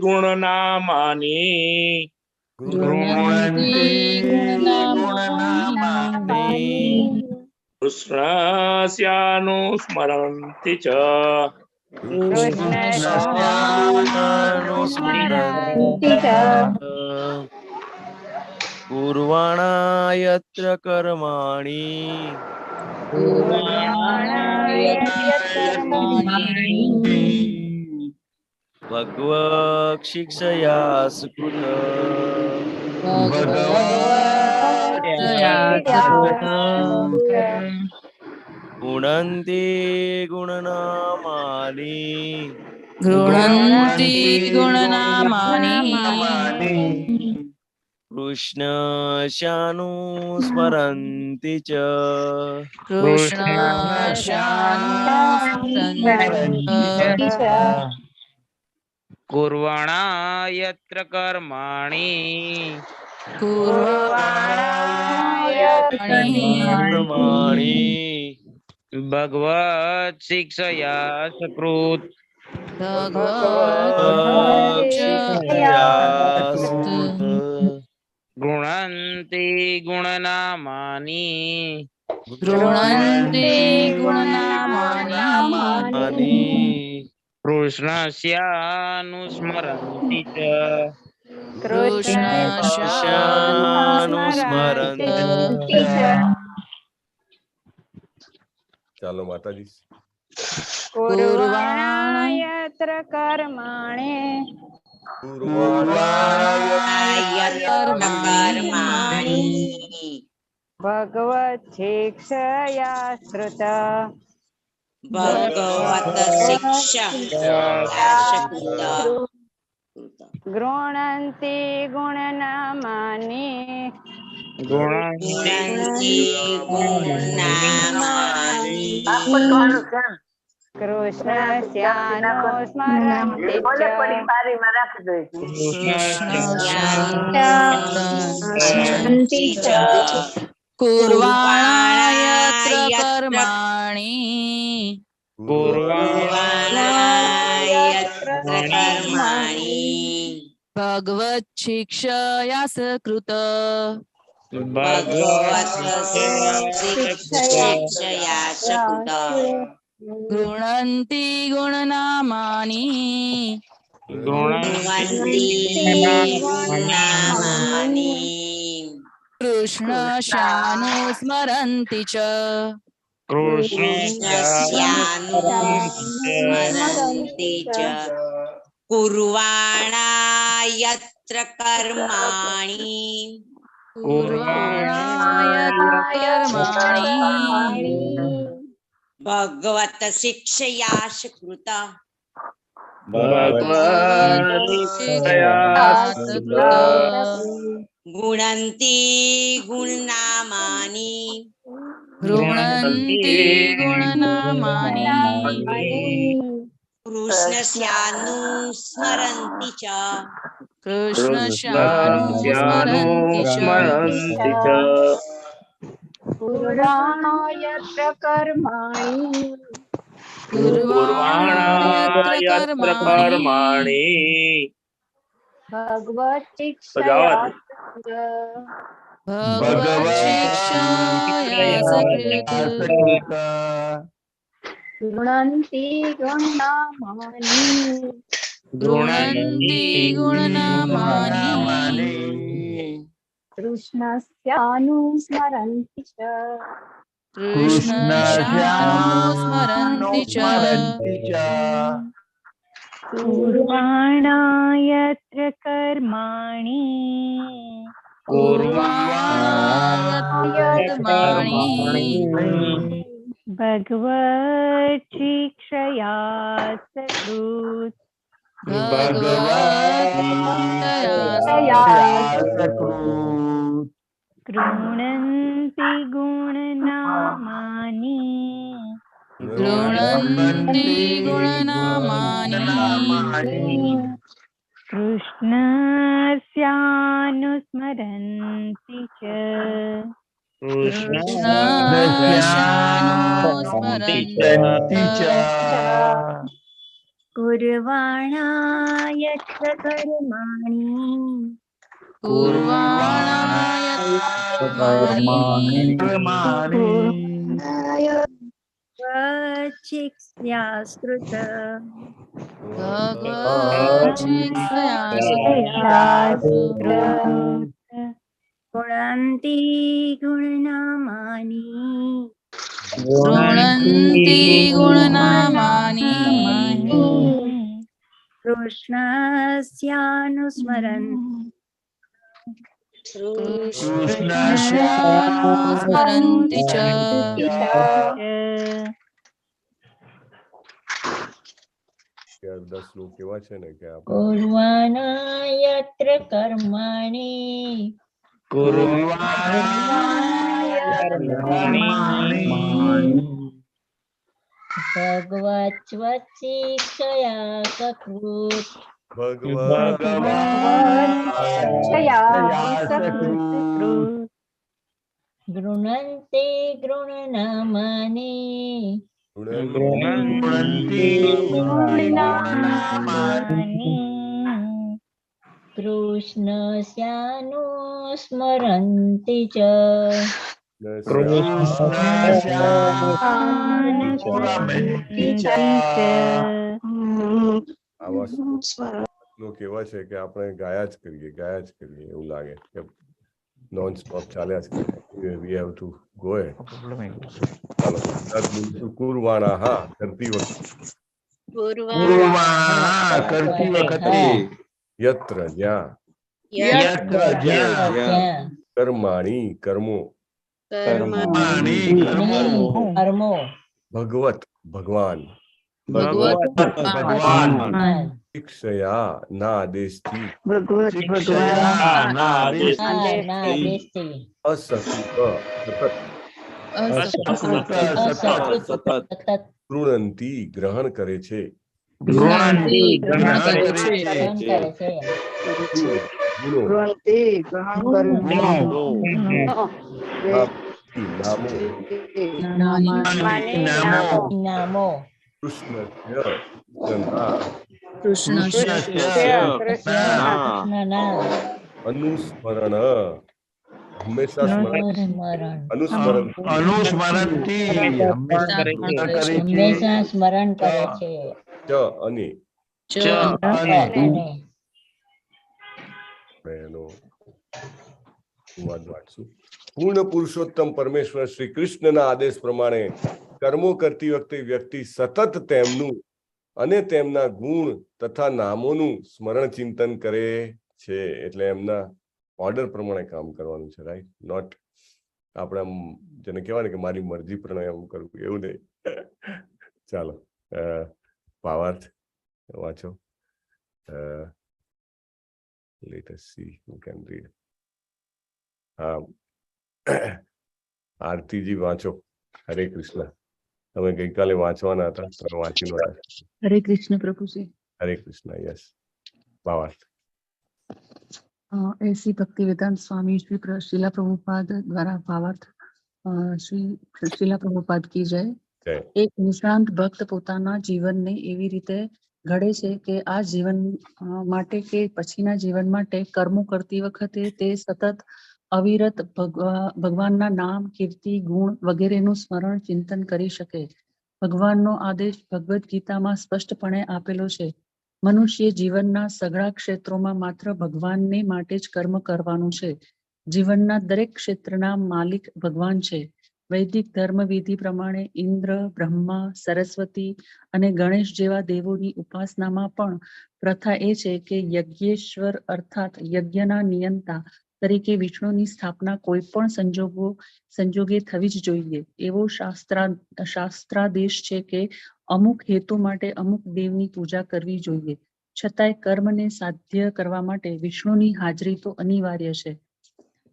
Speaker 5: ગુણનામાની કૃષ્ણસ્યાનુસ્મરન્તિ ચ
Speaker 6: પૂર્વાણા યત્ર કર્માણિ ભગવત શિક્ષયા સુકૃત ગુણંતિ ગુણનામાની કૃષ્ણસ્યાનુસ્મરન્તિ ચ
Speaker 1: कुर्वाणा यत्र कर्माणि भगवत शिक्षया सकृत गृह्णन्ति गुणनामानि कृष्णस्यानुस्मरन्ति च
Speaker 2: ચાલો માતાજી
Speaker 7: कुर्वाणा यत्र कर्माणि भगवत् शिक्षया श्रुता गृह्णन्ति गुणनामानि कृष्णस्यानुस्मरन्ति च
Speaker 3: कुर्वाणा यत्र कर्माणि भगवत् शिक्षया सकृत गृह्णन्ति गुणनामानि कृष्णस्यानुस्मरन्ति च
Speaker 8: कुर्वाणा यत्र कर्माणि भगवत शिक्षया सुकृत गुणन्ति गुणनामानि कृष्णस्यानुस्मरन्ति च
Speaker 7: कुर्वाणा यत्र कर्माणि भगवत् शिक्षया गृह्णन्ति गुणनामानि कृष्णस्यानुस्मरन्ति च कुर्वाणा यत्र कर्माणि भगवत्
Speaker 3: કર્માણि
Speaker 7: ભગવત શિક્ષયા સકૃત ગૃણંતિ ગુણનામાની
Speaker 3: ગૃણંતિ ગુણનામાની
Speaker 7: કૃષ્ણસ્યાનુસ્મરન્તિ ચ
Speaker 3: કૃષ્ણસ્યાનુસ્મરન્તિ ચ
Speaker 7: કુર્વાણા યત્ર કર્માણિ
Speaker 3: કુર્વાણાય
Speaker 7: શિક્ષ્યાસ્કૃત ગુણંતિ ગુણનામાની
Speaker 3: ગૃણંતિ ગુણનામાની
Speaker 7: કૃષ્ણસ્યાનુસ્મરन्
Speaker 3: કૃષ્ણસ્યાનુસ્મરન્તિ ચ
Speaker 2: કે 10 શ્લોક એવા છે ને કે આપણે
Speaker 9: કુર્વાણા યત્ર કર્માણિ ભગવત્વત્શિક્ષયા સકૃત ગૃણંતે ગૃણનામાની કૃષ્ણસ્યાનુસ્મરન્તિ ચ
Speaker 2: આવા શ્લોક એવા છે કે આપણે ગાયા જ કરીએ એવું લાગે કે નોન સ્ટોપ ચાલ્યા જ કરીએ વી હેવ ટુ ગો એહેડ ચાલો કુર્વાણા હા કરતી વખતે યત્ર જ્યાં કર્માણી કર્મો
Speaker 9: કર્મો
Speaker 2: ભગવત ભગવાન શિક્ષયા ના આદેશથી ગૃણંતિ ગ્રહણ કરે છે
Speaker 9: નામો
Speaker 2: અનુસ્મરણ હંમેશા
Speaker 9: હંમેશા સ્મરણ કરે છે
Speaker 2: અને પૂર્ણ પુરુષોત્તમ પરમેશ્વર શ્રી કૃષ્ણના આદેશ પ્રમાણે કર્મો કરતી વખતે વ્યક્તિ સતત તેમનું અને તેમના ગુણ તથા નામોનું સ્મરણ ચિંતન કરે છે. એટલે એમના ઓર્ડર પ્રમાણે કામ કરવાનું છે, રાઈટ? નોટ આપણે જેને કહેવાય ને કે મારી મરજી પ્રમાણે એમ કરવું, એવું નહીં. ચાલો ભાવાર્થ વાંચો. Let us see who can read. હા, આરતીજી વાંચો. હરે કૃષ્ણ. તમે ગઈકાલે વાંચવાના હતા, તમે વાંચી નહોતા.
Speaker 3: હરે કૃષ્ણ પ્રભુજી.
Speaker 2: હરે કૃષ્ણ. યસ. ભાવાર્થ.
Speaker 3: ऐसी भक्ति वेदांत स्वामी श्री श्रीला प्रभुपाद द्वारा भावार्थ श्री श्रीला प्रभुपाद की जय. એક નિષ્ણાંત ભક્ત પોતાના જીવનને એવી રીતે ઘડે છે કે આ જીવન માટે કે પછીના જીવન માટે કર્મો કરતી વખતે તે સતત અવિરત ભગવાનના નામ, કીર્તિ, ગુણ વગેરેનું સ્મરણ ચિંતન કરી શકે. ભગવાનનો આદેશ ભગવદ ગીતામાં સ્પષ્ટપણે આપેલો છે. મનુષ્ય જીવનના સઘળા ક્ષેત્રોમાં માત્ર ભગવાનને માટે જ કર્મ કરવાનું છે. જીવનના દરેક ક્ષેત્રના માલિક ભગવાન છે. વૈદિક ધર્મ વિધિ પ્રમાણે ઇન્દ્ર, બ્રહ્મા, સરસ્વતી અને ગણેશ જેવા દેવોની ઉપાસનામાં પણ પ્રથા એ છે કે યજ્ઞેશ્વર અર્થાત યજ્ઞના નિયંતા તરીકે વિષ્ણુની સ્થાપના કોઈ પણ સંજોગે થવી જ જોઈએ એવો શાસ્ત્રાદેશ છે કે અમુક હેતુ માટે અમુક દેવની પૂજા કરવી જોઈએ. છતાંય કર્મને સાધ્ય કરવા માટે વિષ્ણુની હાજરી તો અનિવાર્ય છે.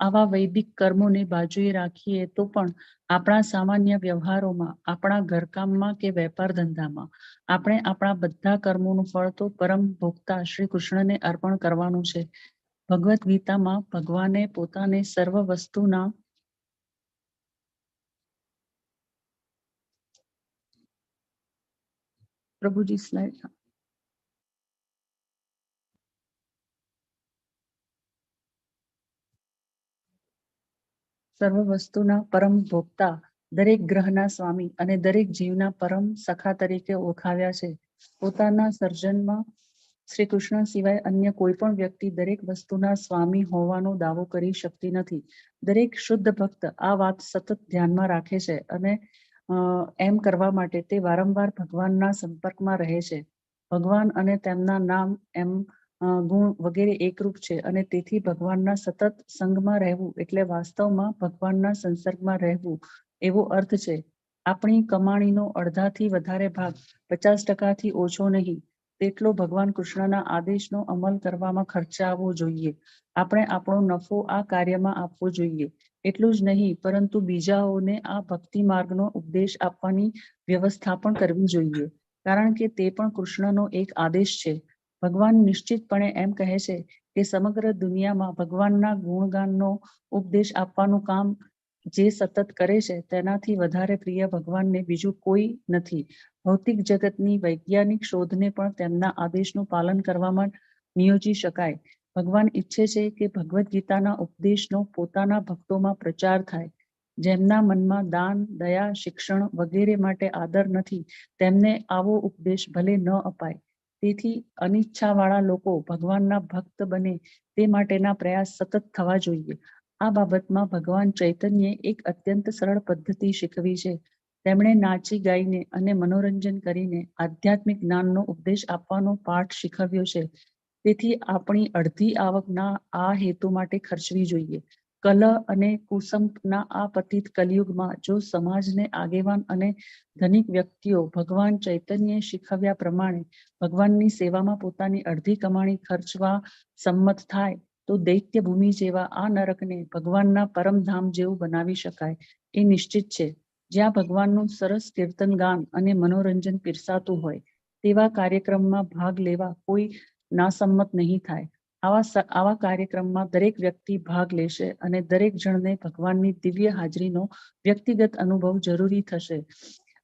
Speaker 3: આવા વૈદિક કર્મોને બાજુએ રાખીએ તો પણ આપણા સામાન્ય વ્યવહારોમાં, આપણા ઘરકામમાં કે વેપાર ધંધામાં આપણે આપણા બધા કર્મોનું ફળ તો પરમ ભોગતા શ્રી કૃષ્ણને અર્પણ કરવાનું છે. ભગવદ્ ગીતામાં ભગવાને પોતાને સર્વ વસ્તુના પ્રભુજી સ્લાઇડ સર્વ વસ્તુના પરમ ભોગતા, દરેક ગ્રહના સ્વામી અને દરેક જીવના પરમ સખા તરીકે ઓળખાવ્યા છે. પોતાના સર્જનમાં શ્રી કૃષ્ણ સિવાય અન્ય કોઈ પણ વ્યક્તિ દરેક વસ્તુના સ્વામી હોવાનો દાવો કરી શકતી નથી. દરેક શુદ્ધ ભક્ત આ વાત સતત ધ્યાનમાં રાખે છે અને એમ કરવા માટે તે વારંવાર ભગવાનના સંપર્કમાં રહે છે. ભગવાન અને તેમના નામ એમ ગુણ વગેરે એકરૂપ છે અને તેથી ભગવાનના સતત સંગમાં રહેવું એટલે વાસ્તવમાં ભગવાનના સંસર્ગમાં રહેવું એવો અર્થ છે. આપણી કમાણીનો અડધાથી વધારે ભાગ 50%થી ઓછો નહીં તેટલો ભગવાન કૃષ્ણના આદેશનો અમલ કરવામાં ખર્ચાવવો જોઈએ. આપણે આપણો નફો આ કાર્યમાં આપવો જોઈએ. એટલું જ નહીં પરંતુ બીજાઓને આ ભક્તિ માર્ગનો ઉપદેશ આપવાની વ્યવસ્થા પણ કરવી જોઈએ, કારણ કે તે પણ કૃષ્ણનો એક આદેશ છે. ભગવાન નિશ્ચિતપણે એમ કહે છે કે સમગ્ર દુનિયામાં ભગવાનના ગુણગાનનો ઉપદેશ આપવાનું કામ જે સતત કરે છે તેનાથી વધારે પ્રિય ભગવાનને બીજું કોઈ નથી. ભૌતિક જગતની વૈજ્ઞાનિક શોધને પણ તેમના આદેશનું પાલન કરવામાં નિયોજી શકાય. ભગવાન ઈચ્છે છે કે ભગવદ્ ગીતાના ઉપદેશનો પોતાના ભક્તોમાં પ્રચાર થાય. જેમના મનમાં દાન, દયા, શિક્ષણ વગેરે માટે આદર નથી તેમને આવો ઉપદેશ ભલે ન અપાય. તેથી અનિચ્છાવાળા લોકો ભગવાનના ભક્ત બને તે માટેના પ્રયાસ સતત થવા જોઈએ. આ બાબતમાં ભગવાન ચૈતન્યએ એક અત્યંત સરળ પદ્ધતિ શીખવી છે. તેમણે નાચી ગાઈને અને મનોરંજન કરીને આધ્યાત્મિક જ્ઞાનનો ઉપદેશ આપવાનો પાઠ શીખવ્યો છે. તેથી આપણી અડધી આવકના આ હેતુ માટે ખર્ચવી જોઈએ. કલહ અને કુસંપના આ પતિત કલયુગમાં જો સમાજને આગેવાન અને ધનિક વ્યક્તિઓ ભગવાન ચૈતન્યએ શીખવ્યા પ્રમાણે ભગવાનની સેવામાં પોતાની અડધી કમાણી ખર્ચવા સંમત થાય તો દૈત્ય ભૂમિ જેવા આ નરકને ભગવાનના પરમધામ જેવું બનાવી શકાય એ નિશ્ચિત છે. જ્યાં ભગવાનનું સરસ કીર્તન ગાન અને મનોરંજન પીરસાતું હોય તેવા કાર્યક્રમમાં ભાગ લેવા કોઈ નાસંમત નહીં થાય. આવા કાર્યક્રમમાં દરેક વ્યક્તિ ભાગ લેશે અને દરેક જણને ભગવાનની દિવ્ય હાજરીનો વ્યક્તિગત અનુભવ જરૂરી થશે.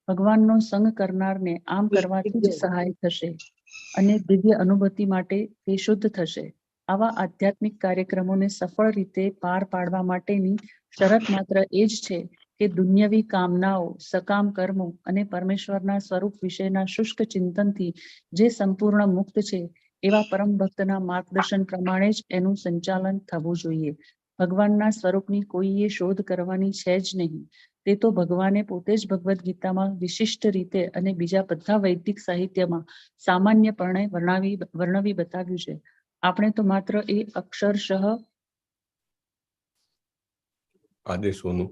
Speaker 3: ભગવાનનો સંગ કરનારને આમ કરવાથી જ સહાય થશે અને દિવ્ય અનુભૂતિ માટે તે શુદ્ધ થશે. આવા આધ્યાત્મિક કાર્યક્રમોને સફળ રીતે પાર પાડવા માટેની શરત માત્ર એ જ છે કે દુન્યવી કામનાઓ, સકામ કર્મો અને પરમેશ્વરના સ્વરૂપ વિશેના શુષ્ક ચિંતનથી જે સંપૂર્ણ મુક્ત છે એવા પરમ ભક્તના માર્ગદર્શન પ્રમાણે જ એનું સંચાલન થવું જોઈએ. ભગવાનના સ્વરૂપની કોઈએ શોધ કરવાની છે જ નહીં. તે તો ભગવાને પોતે જ ભગવદ્ ગીતામાં વિશિષ્ટ રીતે અને બીજા બધા વૈદિક સાહિત્યમાં સામાન્યપણે વર્ણવી બતાવ્યું છે. આપણે તો માત્ર એ અક્ષરશઃ
Speaker 2: આદેશોનું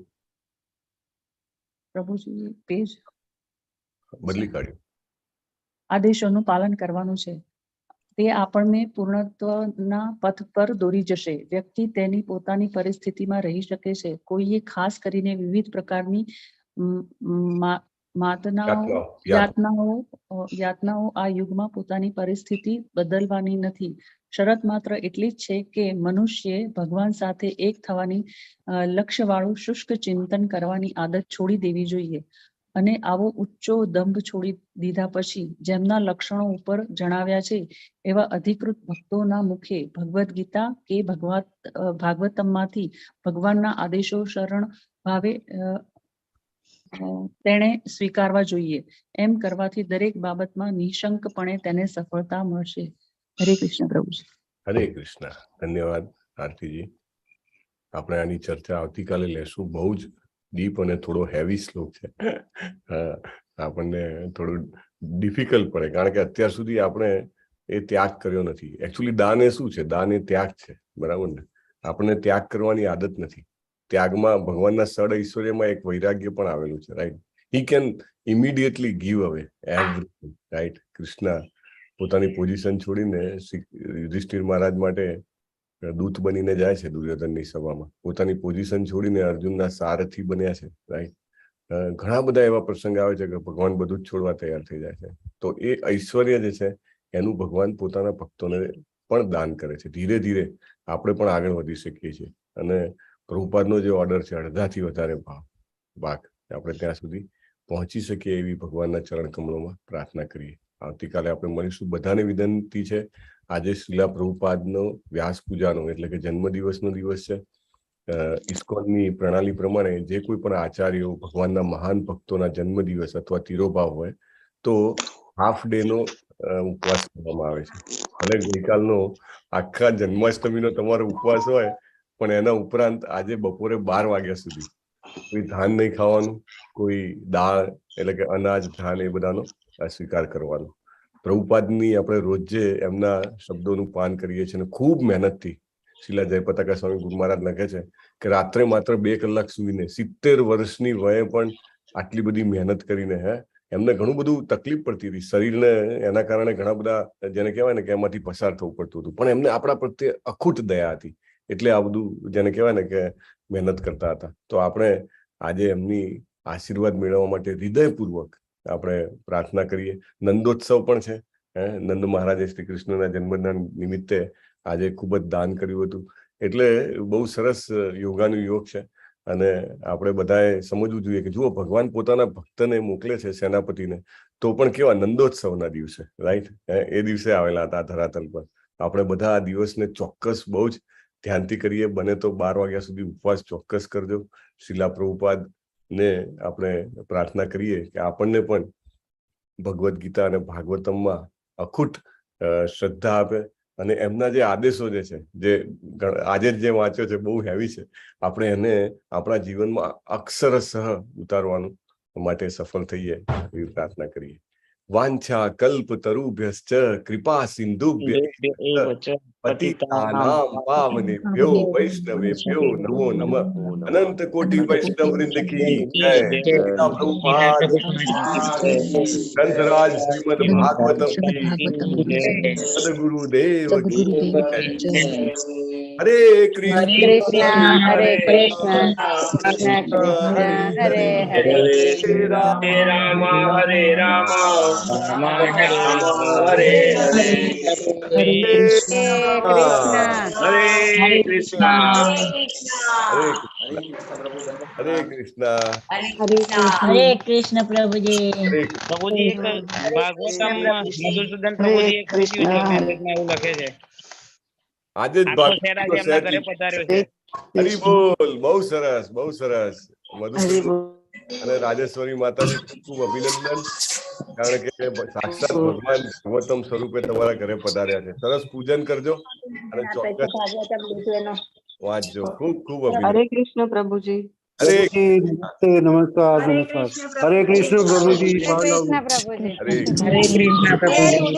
Speaker 3: પ્રભુજી પેજ
Speaker 2: બદલી કાઢ્યું.
Speaker 3: આદેશોનું પાલન કરવાનું છે. તે આપણને પૂર્ણત્વના પથ પર દોરી જશે. વ્યક્તિ તેની પોતાની પરિસ્થિતિમાં રહી શકે છે. કોઈએ ખાસ કરીને વિવિધ પ્રકારની યાતનાઓ આ યુગમાં પોતાની પરિસ્થિતિ બદલવાની નથી. શરત માત્ર એટલી જ છે કે મનુષ્યએ ભગવાન સાથે એક થવાની લક્ષ્યવાળું શુષ્ક ચિંતન કરવાની આદત છોડી દેવી જોઈએ અને આવો ઊંચો દંભ છોડી દીધા પછી જેમના લક્ષણો ઉપર જણાવ્યા છે એવા અધિકૃત ભક્તોના મુખે ભગવદ્ ગીતા કે ભાગવતમમાંથી ભગવાનના આદેશો શરણ ભાવે તેણે સ્વીકારવા જોઈએ. એમ કરવાથી દરેક બાબતમાં નિશંકપણે તેને સફળતા મળશે. હરે કૃષ્ણ પ્રભુજી.
Speaker 2: હરે કૃષ્ણ. ધન્યવાદ આરતીજી. આપણે આની ચર્ચા આવતીકાલે લેશું. બહુ જ ડીપ અને થોડો હેવી શ્લોક છે. આપણને થોડું ડિફિકલ્ટ પડે કારણ કે અત્યાર સુધી આપણે એ ત્યાગ કર્યો નથી. એકચ્યુઅલી દાન એ શું છે? દાન એ ત્યાગ છે, બરાબર ને? આપણને ત્યાગ કરવાની આદત નથી. ત્યાગમાં ભગવાનના સડ ઐશ્વર્યમાં એક વૈરાગ્ય પણ આવેલું છે, right. He can immediately give અવે એવરીથિંગ, રાઈટ. કૃષ્ણ પોતાની પોઝિશન છોડીને યુધિષ્ઠિર મહારાજ માટે દૂત બનીને જાય છે દુર્યોધનની સભામાં. પોતાની પોઝિશન છોડીને અર્જુનના સારથી બન્યા છે, રાઈટ. ઘણા બધા એવા પ્રસંગ આવે છે કે ભગવાન બધું જ છોડવા તૈયાર થઈ જાય છે. તો એ ઐશ્વર્ય જે છે એનું ભગવાન પોતાના ભક્તોને પણ દાન કરે છે. ધીરે ધીરે આપણે પણ આગળ વધી શકીએ છીએ. અને પ્રભુપાદનો જે ઓર્ડર છે, અડધાથી વધારે ભાગ આપણે ત્યાં સુધી પહોંચી શકીએ એવી ભગવાનના ચરણ કમળોમાં પ્રાર્થના કરીએ. આવતીકાલે આપણે મળીશું. બધાને વિનંતી છે, આજે શ્રીલા પ્રભુપાદનો વ્યાસ પૂજાનો એટલે કે જન્મદિવસનો દિવસ છે. ઇસ્કોનની પ્રણાલી પ્રમાણે જે કોઈ પણ આચાર્યો ભગવાનના મહાન ભક્તોના જન્મદિવસ અથવા તિરોભાવ હોય તો હાફ ડે નો ઉપવાસ કરવામાં આવે છે. અને ગઈકાલનો આખા જન્માષ્ટમીનો તમારો ઉપવાસ હોય પણ એના ઉપરાંત આજે બપોરે 12 વાગ્યા સુધી કોઈ ધાન નહીં ખાવાનું, કોઈ દાળ એટલે કે અનાજ ધાન એ બધાનો સ્વીકાર કરવાનો. પ્રભુપાદની આપણે રોજે એમના શબ્દોનું પાન કરીએ છીએ અને ખૂબ મહેનતથી શ્રીલા જયપતાકા સ્વામી ગુરુ મહારાજ લખે છે કે રાત્રે માત્ર 2 કલાક સુઈને 70 વર્ષની વયે પણ આટલી બધી મહેનત કરીને એમને ઘણું બધું તકલીફ પડતી હતી શરીરને. એના કારણે ઘણા બધા જેને કહેવાય ને કે એમાંથી પસાર થવું પડતું હતું, પણ એમને આપણા પ્રત્યે અખૂટ દયા હતી એટલે આ બધું જેને કહેવાય ને કે મહેનત કરતા હતા. તો આપણે આજે એમની આશીર્વાદ મેળવવા માટે હૃદયપૂર્વક આપણે પ્રાર્થના કરીએ. નંદોત્સવ પણ છે. નંદ મહારાજે શ્રી કૃષ્ણના જન્મના નિમિત્તે આજે ખૂબ જ દાન કર્યું હતું. એટલે બહુ સરસ યોગાનું યોગ છે. અને આપણે બધાએ સમજવું જોઈએ કે જુઓ, ભગવાન પોતાના ભક્તને મોકલે છે સેનાપતિને, તો પણ કેવા નંદોત્સવના દિવસે, રાઈટ, એ દિવસે આવેલા હતા ધરાતલ પર. આપણે બધા આ દિવસને ચોક્કસ બહુ જ ધ્યાનથી કરીએ. બને તો 12 વાગ્યા સુધી ઉપવાસ ચોક્કસ કરજો. શ્રીલા પ્રભુપાદને આપણે પ્રાર્થના કરીએ કે આપણને પણ ભગવદ્ ગીતા અને ભાગવતમમાં અખૂટ શ્રદ્ધા આપે અને એમના જે આદેશો જે છે, જે આજે જ જે વાંચ્યો છે બહુ હેવી છે, આપણે એને આપણા જીવનમાં અક્ષરશઃ ઉતારવાનું માટે સફળ થઈએ એવી પ્રાર્થના કરીએ. વાંછા કલ્પ તરુભ્યશ્ચ કૃપા સિંધુભ્ય પતિતાનાં પાવનેભ્યો વૈષ્ણવેભ્યો નમો નમઃ. અનંત કોટિ વૈષ્ણવ વૃંદ કી જય. પ્રભુપાદ ગ્રંથરાજ શ્રીમદ ભાગવતમ કી સદગુરુદેવ કી જય. હરે કૃષ્ણ
Speaker 9: હરે કૃષ્ણ કૃષ્ણ કૃષ્ણ હરે હરે
Speaker 5: હરે રામ હરે રામ રામ હરે હરે.
Speaker 9: હરે કૃષ્ણ
Speaker 5: હરે કૃષ્ણ.
Speaker 2: હરે કૃષ્ણ.
Speaker 9: હરે કૃષ્ણ પ્રભુજી.
Speaker 1: પ્રભુજી એક ભાગવતમ મધુસૂદન પ્રભુજી એક પૂછ્યું છે, મેસેજમાં એવું લખે છે.
Speaker 2: આજે જ
Speaker 1: આખો શેરા છે એમના ઘરે પધાર્યો છે.
Speaker 2: હરી બોલ. બહુ સરસ, બહુ સરસ. અને રાજેશ્વરી માતાજી ખૂબ અભિનંદન, કારણ કે સાક્ષાત ભગવાન ભગવતમ સ્વરૂપે તમારા ઘરે પધાર્યા છે. સરસ પૂજન કરજો અને ચોક્કસ વાંચજો. ખૂબ ખૂબ અભિનંદન.
Speaker 10: હરે કૃષ્ણ પ્રભુજી.
Speaker 2: હરે
Speaker 4: નમસ્તે, નમસ્કાર, નમસ્કાર. હરે કૃષ્ણ પ્રભુજી.
Speaker 2: હરે
Speaker 1: હરે કૃષ્ણ પ્રભુજી.